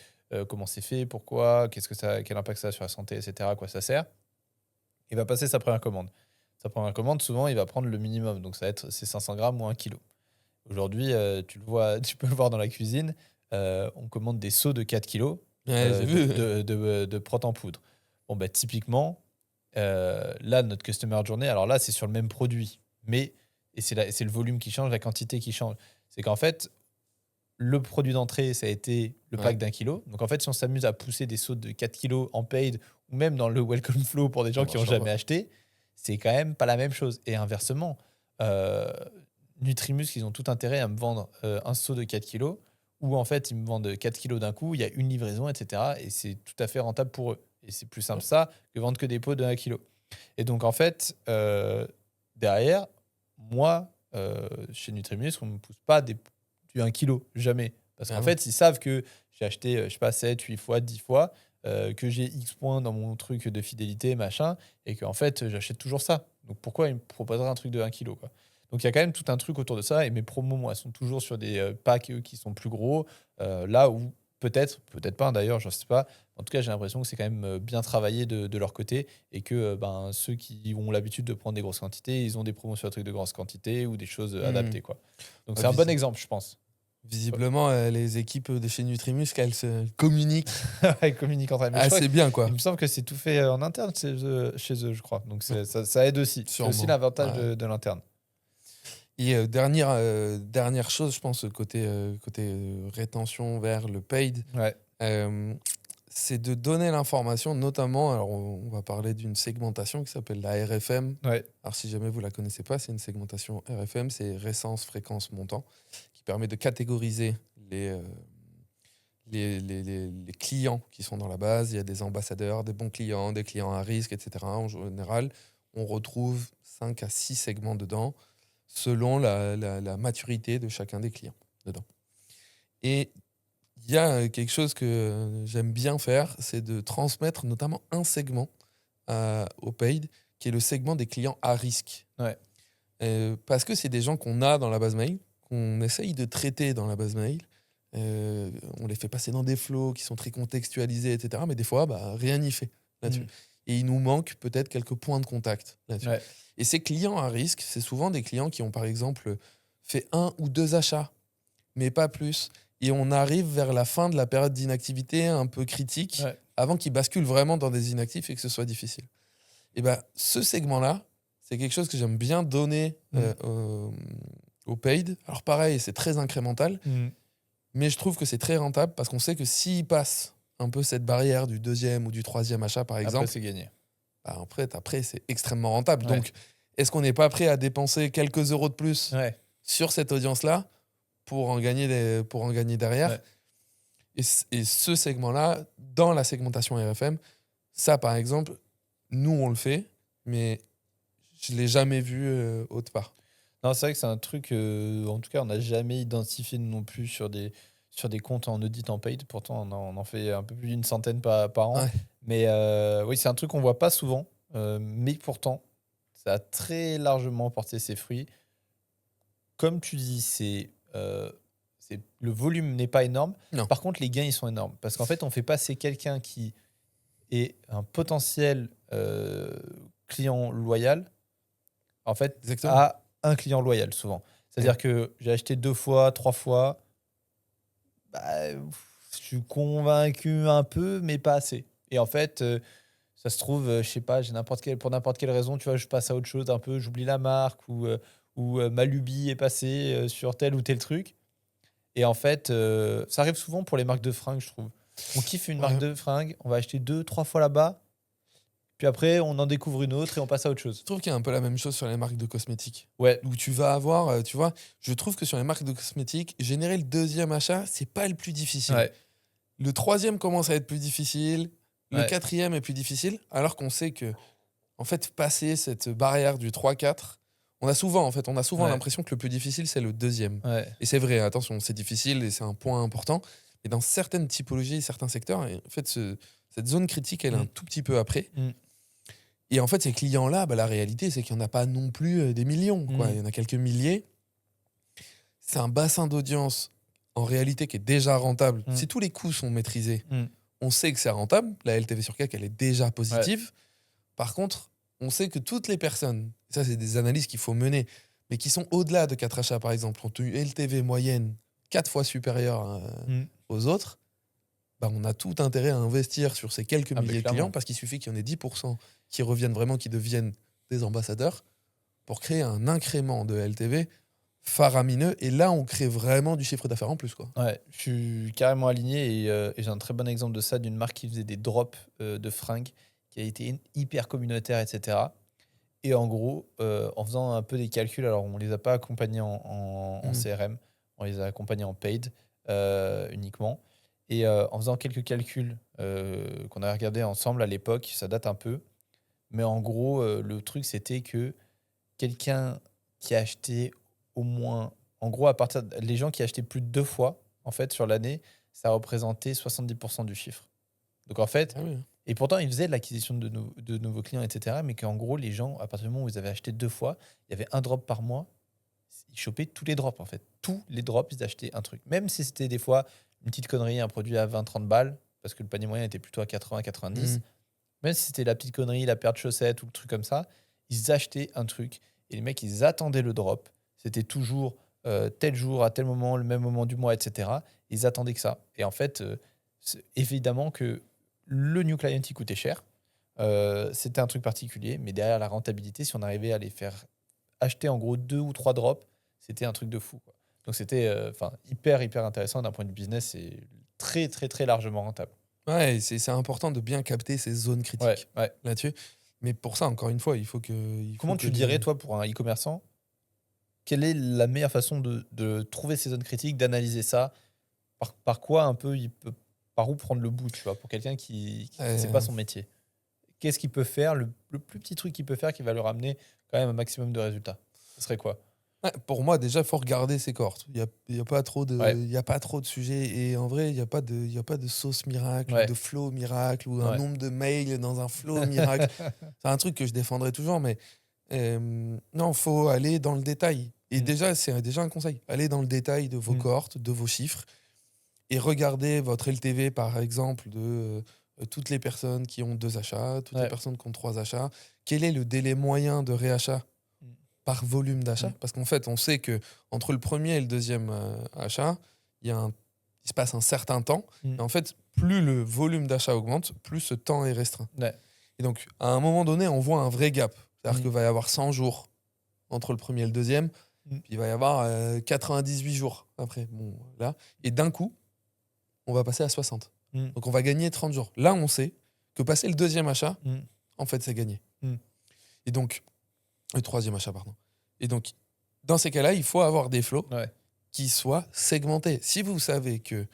comment c'est fait, pourquoi, quel impact ça a sur la santé, etc., à quoi ça sert. Il va passer sa première commande. Sa première commande, souvent, il va prendre le minimum. Donc, ça va être ses 500 grammes ou 1 kilo. Aujourd'hui, tu peux le voir dans la cuisine, on commande des seaux de 4 kilos Ouais, j'ai vu. de prot en poudre. Bon, bah, typiquement, là, notre customer journey, alors là, c'est sur le même produit. Mais, c'est le volume qui change, la quantité qui change. C'est qu'en fait, le produit d'entrée, ça a été le pack Ouais. d'1 kilo. Donc en fait, si on s'amuse à pousser des sauts de 4 kilos en paid ou même dans le welcome flow pour des gens Ça qui n'ont marchera jamais pas. acheté, c'est quand même pas la même chose. Et inversement, euh, Nutrimus, ils ont tout intérêt à me vendre un saut de 4 kilos où en fait, ils me vendent 4 kilos d'un coup, il y a une livraison, etc. Et c'est tout à fait rentable pour eux. Et c'est plus simple ça que vendre que des pots de 1 kilo. Et donc en fait, derrière, moi, chez Nutrimus, on ne me pousse pas du 1 kilo, jamais. Parce Ah qu'en non. fait, ils savent que j'ai acheté, je sais pas, 7, 8 fois, 10 fois, que j'ai X points dans mon truc de fidélité, machin, et qu'en fait, j'achète toujours ça. Donc pourquoi ils me proposeraient un truc de 1 kilo, quoi. Donc il y a quand même tout un truc autour de ça, et mes promos, moi, sont toujours sur des packs qui sont plus gros, là où peut-être pas d'ailleurs, je sais pas. En tout cas, j'ai l'impression que c'est quand même bien travaillé de leur côté et que ceux qui ont l'habitude de prendre des grosses quantités, ils ont des promos sur un truc de grosses quantités ou des choses adaptées, quoi. Donc Ouais, c'est un puis bon exemple, je pense. Visiblement, les équipes de chez Nutrimuscle, elles se communiquent Ils communiquent entre elles. Mais je crois assez bien, quoi. il me semble que c'est tout fait en interne chez eux, je crois. Donc ça aide aussi. C'est aussi Sûrement. l'avantage Ouais. de l'interne. Et dernière chose, je pense, côté rétention vers le paid, Ouais. c'est de donner l'information, notamment, alors on va parler d'une segmentation qui s'appelle la RFM. Ouais. Alors si jamais vous la connaissez pas, c'est une segmentation RFM, c'est récence, fréquence, montant, qui permet de catégoriser les clients qui sont dans la base. Il y a des ambassadeurs, des bons clients, des clients à risque, etc. En général, on retrouve 5 à 6 segments dedans, selon la maturité de chacun des clients dedans. Et il y a quelque chose que j'aime bien faire, c'est de transmettre notamment un segment au paid, qui est le segment des clients à risque. Ouais. Parce que c'est des gens qu'on a dans la base mail, qu'on essaye de traiter dans la base mail. On les fait passer dans des flows qui sont très contextualisés, etc. Mais des fois, rien n'y fait là-dessus. Et il nous manque peut-être quelques points de contact là-dessus. Ouais. Et ces clients à risque, c'est souvent des clients qui ont par exemple fait 1 ou 2 achats, mais pas plus. Et on arrive vers la fin de la période d'inactivité un peu critique, Ouais. avant qu'ils basculent vraiment dans des inactifs et que ce soit difficile. Et ce segment-là, c'est quelque chose que j'aime bien donner au paid. Alors pareil, c'est très incrémental, mais je trouve que c'est très rentable parce qu'on sait que s'ils passent un peu cette barrière du 2e ou du 3e achat, par exemple, Après, c'est gagné. Après, c'est extrêmement rentable. Ouais. Donc, est-ce qu'on n'est pas prêt à dépenser quelques euros de plus Ouais. sur cette audience-là pour en gagner derrière? Ouais. Et ce segment-là, dans la segmentation RFM, ça, par exemple, nous, on le fait, mais je ne l'ai jamais vu autre part. Non, c'est vrai que c'est un truc, en tout cas, on n'a jamais identifié non plus sur des comptes en audit en paid. Pourtant, on en fait un peu plus d'une centaine par an. Ouais. Mais oui, c'est un truc qu'on voit pas souvent. Mais pourtant, ça a très largement porté ses fruits. Comme tu dis, le volume n'est pas énorme. Non. Par contre, les gains, ils sont énormes. Parce qu'en fait, on fait passer quelqu'un qui est un potentiel client loyal, en fait, Exactement. à un client loyal, souvent. C'est-à-dire que j'ai acheté 2 fois, 3 fois. Je suis convaincu un peu, mais pas assez. Et en fait, ça se trouve, je sais pas, pour n'importe quelle raison, tu vois, je passe à autre chose un peu, j'oublie la marque ou ma lubie est passée sur tel ou tel truc. Et en fait, ça arrive souvent pour les marques de fringues, je trouve. On kiffe une marque de fringues, on va acheter 2, 3 fois là-bas. Puis après, on en découvre une autre et on passe à autre chose. Je trouve qu'il y a un peu la même chose sur les marques de cosmétiques. Ouais. Où tu vas avoir, tu vois, je trouve que sur les marques de cosmétiques, générer le 2e achat, c'est pas le plus difficile. Ouais. Le 3e commence à être plus difficile. Le Ouais. 4e est plus difficile. Alors qu'on sait que, en fait, passer cette barrière du 3-4, on a souvent Ouais. l'impression que le plus difficile, c'est le 2e. Ouais. Et c'est vrai, attention, c'est difficile et c'est un point important. Mais dans certaines typologies, certains secteurs, en fait, cette zone critique, elle est un tout petit peu après. Et en fait, ces clients-là, la réalité, c'est qu'il n'y en a pas non plus des millions, quoi. Il y en a quelques milliers. C'est un bassin d'audience, en réalité, qui est déjà rentable. Si tous les coûts sont maîtrisés, on sait que c'est rentable. La LTV sur CAC, elle est déjà positive. Par contre, on sait que toutes les personnes, ça, c'est des analyses qu'il faut mener, mais qui sont au-delà de 4 achats, par exemple, ont une LTV moyenne 4 fois supérieure aux autres. On a tout intérêt à investir sur ces quelques milliers de clients parce qu'il suffit qu'il y en ait 10% qui reviennent vraiment, qui deviennent des ambassadeurs pour créer un incrément de LTV faramineux. Et là, on crée vraiment du chiffre d'affaires en plus, quoi. Ouais, je suis carrément aligné et j'ai un très bon exemple de ça, d'une marque qui faisait des drops de fringues, qui a été hyper communautaire, etc. Et en gros, en faisant un peu des calculs, alors on ne les a pas accompagnés en CRM, on les a accompagnés en paid uniquement. Et en faisant quelques calculs qu'on a regardé ensemble à l'époque, ça date un peu. Mais en gros, le truc, c'était que quelqu'un qui a acheté au moins... En gros, les gens qui achetaient plus de 2 fois, en fait, sur l'année, ça représentait 70% du chiffre. Donc en fait... Et pourtant, ils faisaient de l'acquisition de nouveaux clients, etc. Mais qu'en gros, les gens, à partir du moment où ils avaient acheté 2 fois, il y avait un drop par mois. Ils chopaient tous les drops, en fait. Tous les drops, ils achetaient un truc. Même si c'était des fois une petite connerie, un produit à 20-30 balles, parce que le panier moyen était plutôt à 80-90. Même si c'était la petite connerie, la paire de chaussettes ou le truc comme ça, ils achetaient un truc. Et les mecs, ils attendaient le drop. C'était toujours tel jour, à tel moment, le même moment du mois, etc. Ils attendaient que ça. Et en fait, évidemment que le new client, il coûtait cher. C'était un truc particulier, mais derrière la rentabilité, si on arrivait à les faire acheter en gros 2 ou 3 drops, c'était un truc de fou, quoi. Donc c'était hyper intéressant d'un point de vue business, c'est très très très largement rentable. Ouais, c'est important de bien capter ces zones Ouais, critiques ouais. là-dessus. Mais pour ça, encore une fois, il faut que. Comment tu dirais, toi, pour un e-commerçant, quelle est la meilleure façon de trouver ces zones critiques, d'analyser ça? Par quoi un peu par où prendre le bout, tu vois, pour quelqu'un qui ne sait pas Euh, son métier? Qu'est-ce qu'il peut faire, le plus petit truc qu'il peut faire qui va le ramener quand même un maximum de résultats? Ce serait quoi? ouais, pour moi, déjà, il faut regarder ses cohortes. Il y a pas trop Ouais, il y a pas trop de sujets. Et en vrai, il y a pas de sauce miracle ou ouais, de flow miracle ou un ouais. nombre de mails dans un flow miracle. C'est un truc que je défendrai toujours, mais non, faut aller dans le détail. Et Mm, déjà, c'est déjà un conseil. Allez dans le détail de vos mm, cohortes, de vos chiffres, et regardez votre LTV, par exemple, de toutes les personnes qui ont 2 achats, toutes les ouais, personnes qui ont 3 achats. Quel est le délai moyen de réachat mm, par volume d'achat? mm, Parce qu'en fait, on sait que entre le premier et le deuxième achat, il se passe un certain temps. mm. Et en fait, plus le volume d'achat augmente, plus ce temps est restreint. Ouais, Et donc, à un moment donné, on voit un vrai gap. C'est-à-dire mm, qu'il va y avoir 100 jours entre le premier et le deuxième, mm, puis il va y avoir 98 jours après. Bon, là. Et d'un coup, on va passer à 60. mm, Donc, on va gagner 30 jours. Là, on sait que passer le deuxième achat, mm, en fait, c'est gagné. mm. Et donc, le troisième achat, pardon. Et donc, dans ces cas-là, il faut avoir des flots Ouais, qui soient segmentés. Si vous savez que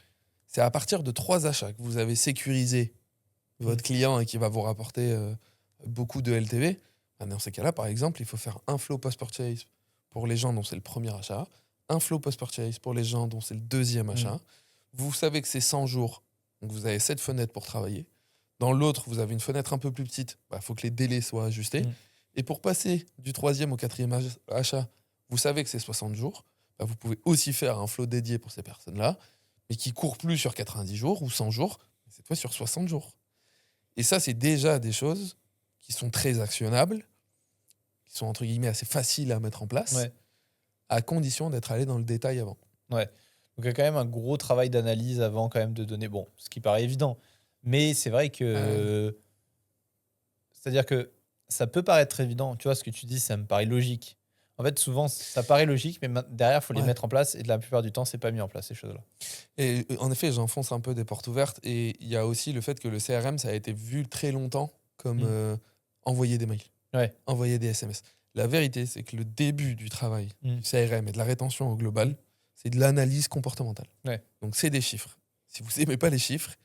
c'est à partir de 3 achats que vous avez sécurisé votre mm, client et qui va vous rapporter beaucoup de LTV, ben dans ces cas-là, par exemple, il faut faire un flow post-purchase pour les gens dont c'est le premier achat, un flow post-purchase pour les gens dont c'est le deuxième mm, achat. Vous savez que c'est 100 jours, donc vous avez 7 fenêtres pour travailler. Dans l'autre, vous avez une fenêtre un peu plus petite, il faut que les délais soient ajustés. mm. Et pour passer du troisième au quatrième achat, vous savez que c'est 60 jours. Vous pouvez aussi faire un flow dédié pour ces personnes-là, mais qui court plus sur 90 jours ou 100 jours, mais cette fois sur 60 jours. Et ça, c'est déjà des choses qui sont très actionnables, qui sont entre guillemets assez faciles à mettre en place, Ouais, à condition d'être allé dans le détail avant. ouais. Donc il y a quand même un gros travail d'analyse avant quand même de donner. Bon, ce qui paraît évident. Mais c'est vrai Euh, que. C'est-à-dire que ça peut paraître évident. Tu vois, ce que tu dis, ça me paraît logique. En fait, souvent, ça paraît logique, mais derrière, il faut les ouais. mettre en place. Et de la plupart du temps, c'est pas mis en place, ces choses-là. Et en effet, j'enfonce un peu des portes ouvertes. Et il y a aussi le fait que le CRM, ça a été vu très longtemps comme Mm. envoyer des mails, Ouais. envoyer des SMS. La vérité, c'est que le début du travail Mm. du CRM et de la rétention au global, c'est de l'analyse comportementale. Ouais. Donc, c'est des chiffres. Si vous n'aimez pas les chiffres,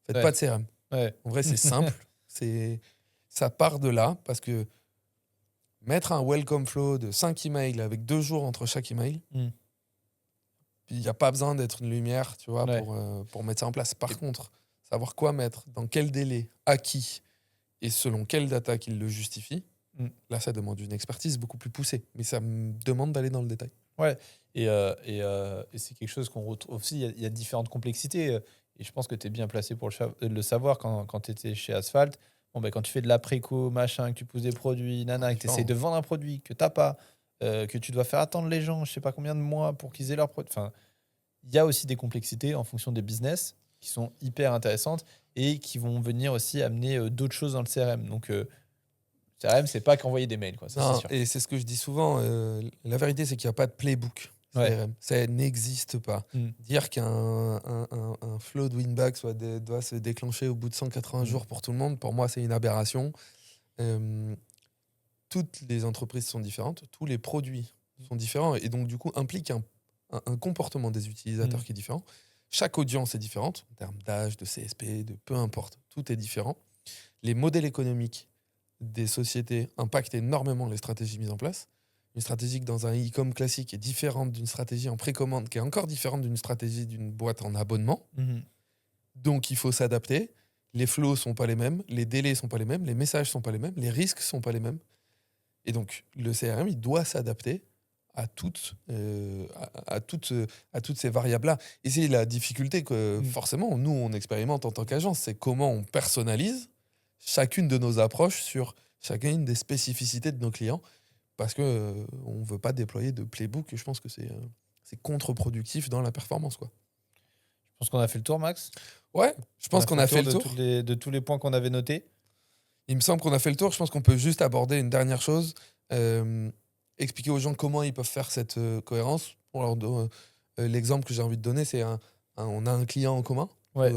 faites Ouais. pas de CRM. Ouais. En vrai, c'est simple. Ça part de là parce que mettre un welcome flow de 5 emails avec 2 jours entre chaque email, Mm. il n'y a pas besoin d'être une lumière, tu vois, Ouais. pour mettre ça en place. Par Et- contre, savoir quoi mettre, dans quel délai, à qui et selon quelle data qu'il le justifie, Mm. là, ça demande une expertise beaucoup plus poussée. Mais ça me demande d'aller dans le détail. Ouais. Et c'est quelque chose qu'on retrouve aussi. Il y a différentes complexités. Et je pense que tu es bien placé pour le savoir quand tu étais chez Asphalt. Bon, ben, quand tu fais de l'après-co, machin, que tu pousses des produits, nana, que tu essayes différent. de vendre un produit que t'as pas, que tu dois faire attendre les gens, je sais pas combien de mois pour qu'ils aient leur produit. Enfin, il y a aussi des complexités en fonction des business qui sont hyper intéressantes et qui vont venir aussi amener d'autres choses dans le CRM. Donc, CRM, c'est pas qu'envoyer des mails, quoi. Ça, c'est Non, sûr. et c'est ce que je dis souvent. La vérité, c'est qu'il n'y a pas de playbook Ouais. CRM. Ça n'existe pas. Mm. Dire qu'un un flow de winback doit se déclencher au bout de 180 Mm. jours pour tout le monde, pour moi, c'est une aberration. Euh, toutes les entreprises sont différentes, tous les produits sont différents, et donc, du coup, impliquent un comportement des utilisateurs Mm. qui est différent. Chaque audience est différente, en termes d'âge, de CSP, de peu importe. Tout est différent. Les modèles économiques des sociétés impactent énormément les stratégies mises en place. Une stratégie que dans un e-com classique est différente d'une stratégie en précommande, qui est encore différente d'une stratégie d'une boîte en abonnement. Mhm. Donc il faut s'adapter. Les flows sont pas les mêmes, les délais sont pas les mêmes, les messages sont pas les mêmes, les risques sont pas les mêmes. Et donc le CRM, il doit s'adapter à toutes ces variables-là. Et c'est la difficulté que Mm. forcément nous on expérimente en tant qu'agence, c'est comment on personnalise chacune de nos approches sur chacune des spécificités de nos clients, parce que on veut pas déployer de playbook. Et je pense que c'est contre-productif dans la performance, quoi. Je pense qu'on a fait le tour, Max. Ouais, je pense qu'on a fait le tour. De tous les points qu'on avait notés. Il me semble qu'on a fait le tour. Je pense qu'on peut juste aborder une dernière chose. Expliquer aux gens comment ils peuvent faire cette cohérence. L'exemple que j'ai envie de donner, c'est on a un client en commun, Ouais.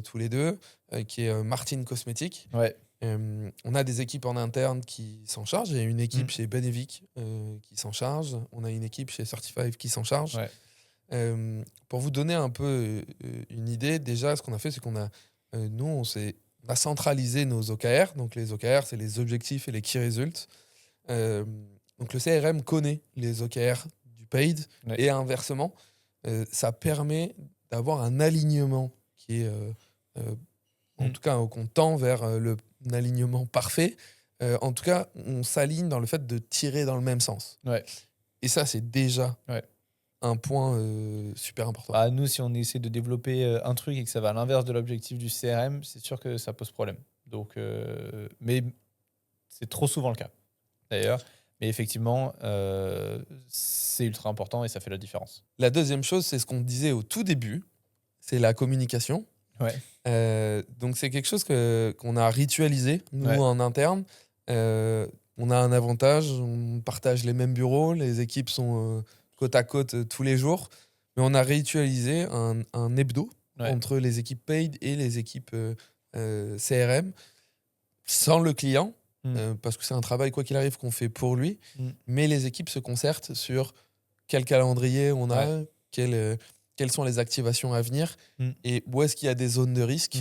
tous les deux, qui est Martin Cosmétiques. Ouais. On a des équipes en interne qui s'en chargent. Il y a une équipe chez Benevic qui s'en charge. On a une équipe chez Certify qui s'en charge. Ouais. Pour vous donner un peu une idée, déjà, ce qu'on a fait, c'est qu'on a, on a centralisé nos OKR. Donc, les OKR, c'est les objectifs et les key results. Donc, le CRM connaît les OKR du paid et inversement. Ça permet d'avoir un alignement qui est, en tout cas, qu'on tend vers un alignement parfait. En tout cas, on s'aligne dans le fait de tirer dans le même sens. Ouais. Et ça, c'est déjà un point super important. Bah, nous, si on essaie de développer un truc et que ça va à l'inverse de l'objectif du CRM, c'est sûr que ça pose problème. Donc, mais c'est trop souvent le cas, d'ailleurs. Mais effectivement, c'est ultra important et ça fait la différence. La deuxième chose, c'est ce qu'on disait au tout début, c'est la communication. Ouais. Donc, c'est quelque chose qu'on a ritualisé, nous, en interne. On a un avantage, on partage les mêmes bureaux, les équipes sont côte à côte tous les jours. Mais on a ritualisé un hebdo entre les équipes paid et les équipes CRM, sans le client, parce que c'est un travail, quoi qu'il arrive, qu'on fait pour lui. Mais les équipes se concertent sur quel calendrier on a, quelles sont les activations à venir et où est-ce qu'il y a des zones de risque,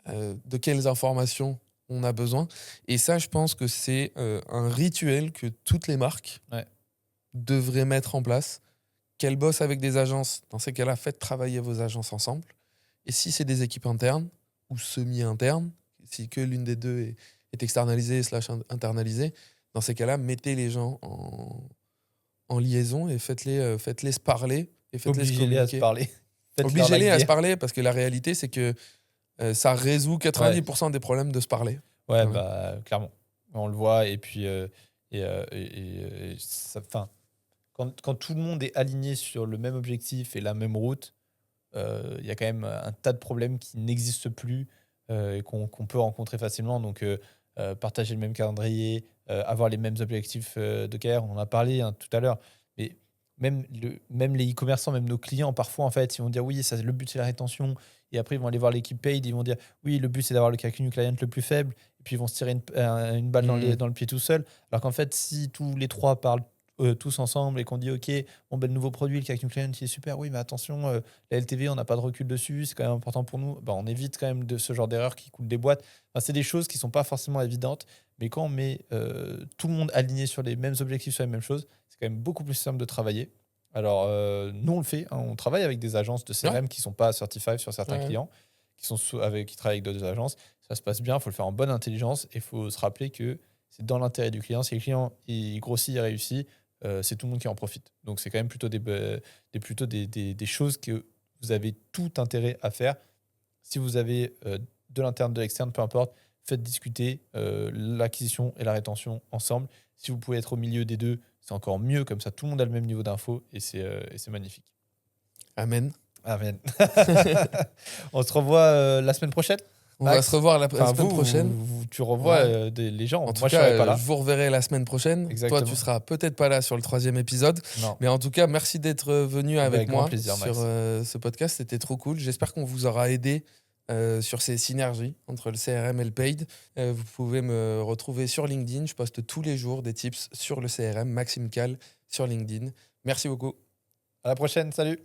de quelles informations on a besoin. Et ça, je pense que c'est un rituel que toutes les marques devraient mettre en place. Qu'elles bossent avec des agences, dans ces cas-là, faites travailler vos agences ensemble. Et si c'est des équipes internes ou semi-internes, si que l'une des deux est externalisée / internalisée, dans ces cas-là, mettez les gens en liaison et faites-les se parler. Et obligez-les à se parler. Obligez-les à se parler, parce que la réalité, c'est que ça résout 90% des problèmes de se parler. Ouais, bah, clairement. On le voit. Et puis, quand tout le monde est aligné sur le même objectif et la même route, il y a quand même un tas de problèmes qui n'existent plus et qu'on peut rencontrer facilement. Donc, partager le même calendrier, avoir les mêmes objectifs de carrière, on en a parlé tout à l'heure. Mais même les e-commerçants, même nos clients, parfois, en fait, ils vont dire oui, ça, le but, c'est la rétention. Et après, ils vont aller voir l'équipe paid, ils vont dire oui, le but, c'est d'avoir le calcul du client le plus faible. Et puis, ils vont se tirer une balle dans le pied tout seul. Alors qu'en fait, si tous les trois parlent tous ensemble et qu'on dit ok, bon, ben, le nouveau produit, le calcul client, il est super, oui, mais attention, la LTV, on n'a pas de recul dessus, c'est quand même important pour nous. Ben, on évite quand même de ce genre d'erreurs qui coûtent des boîtes. Enfin, c'est des choses qui ne sont pas forcément évidentes, mais quand on met tout le monde aligné sur les mêmes objectifs, sur les mêmes choses, c'est quand même beaucoup plus simple de travailler. Alors, nous, on le fait. Hein, on travaille avec des agences de CRM qui ne sont pas Certify sur certains clients, qui travaillent avec d'autres agences. Ça se passe bien, il faut le faire en bonne intelligence et il faut se rappeler que c'est dans l'intérêt du client. Si le client il grossit, il réussit, c'est tout le monde qui en profite. Donc, c'est quand même plutôt des choses que vous avez tout intérêt à faire. Si vous avez de l'interne, de l'externe, peu importe, faites discuter l'acquisition et la rétention ensemble. Si vous pouvez être au milieu des deux, c'est encore mieux. Comme ça, tout le monde a le même niveau d'info et c'est magnifique. Amen. Amen. On se revoit la semaine prochaine. On va se revoir la semaine prochaine. Tu revois les gens. En tout Moi, cas, je serai pas là. je vous reverrai la semaine prochaine. Exactement. Toi, tu seras peut-être pas là sur le 3e épisode. Non. Mais en tout cas, merci d'être venu avec moi plaisir, sur ce podcast. C'était trop cool. J'espère qu'on vous aura aidé sur ces synergies entre le CRM et le paid. Vous pouvez me retrouver sur LinkedIn. Je poste tous les jours des tips sur le CRM. Maxime Cal sur LinkedIn. Merci beaucoup. À la prochaine. Salut.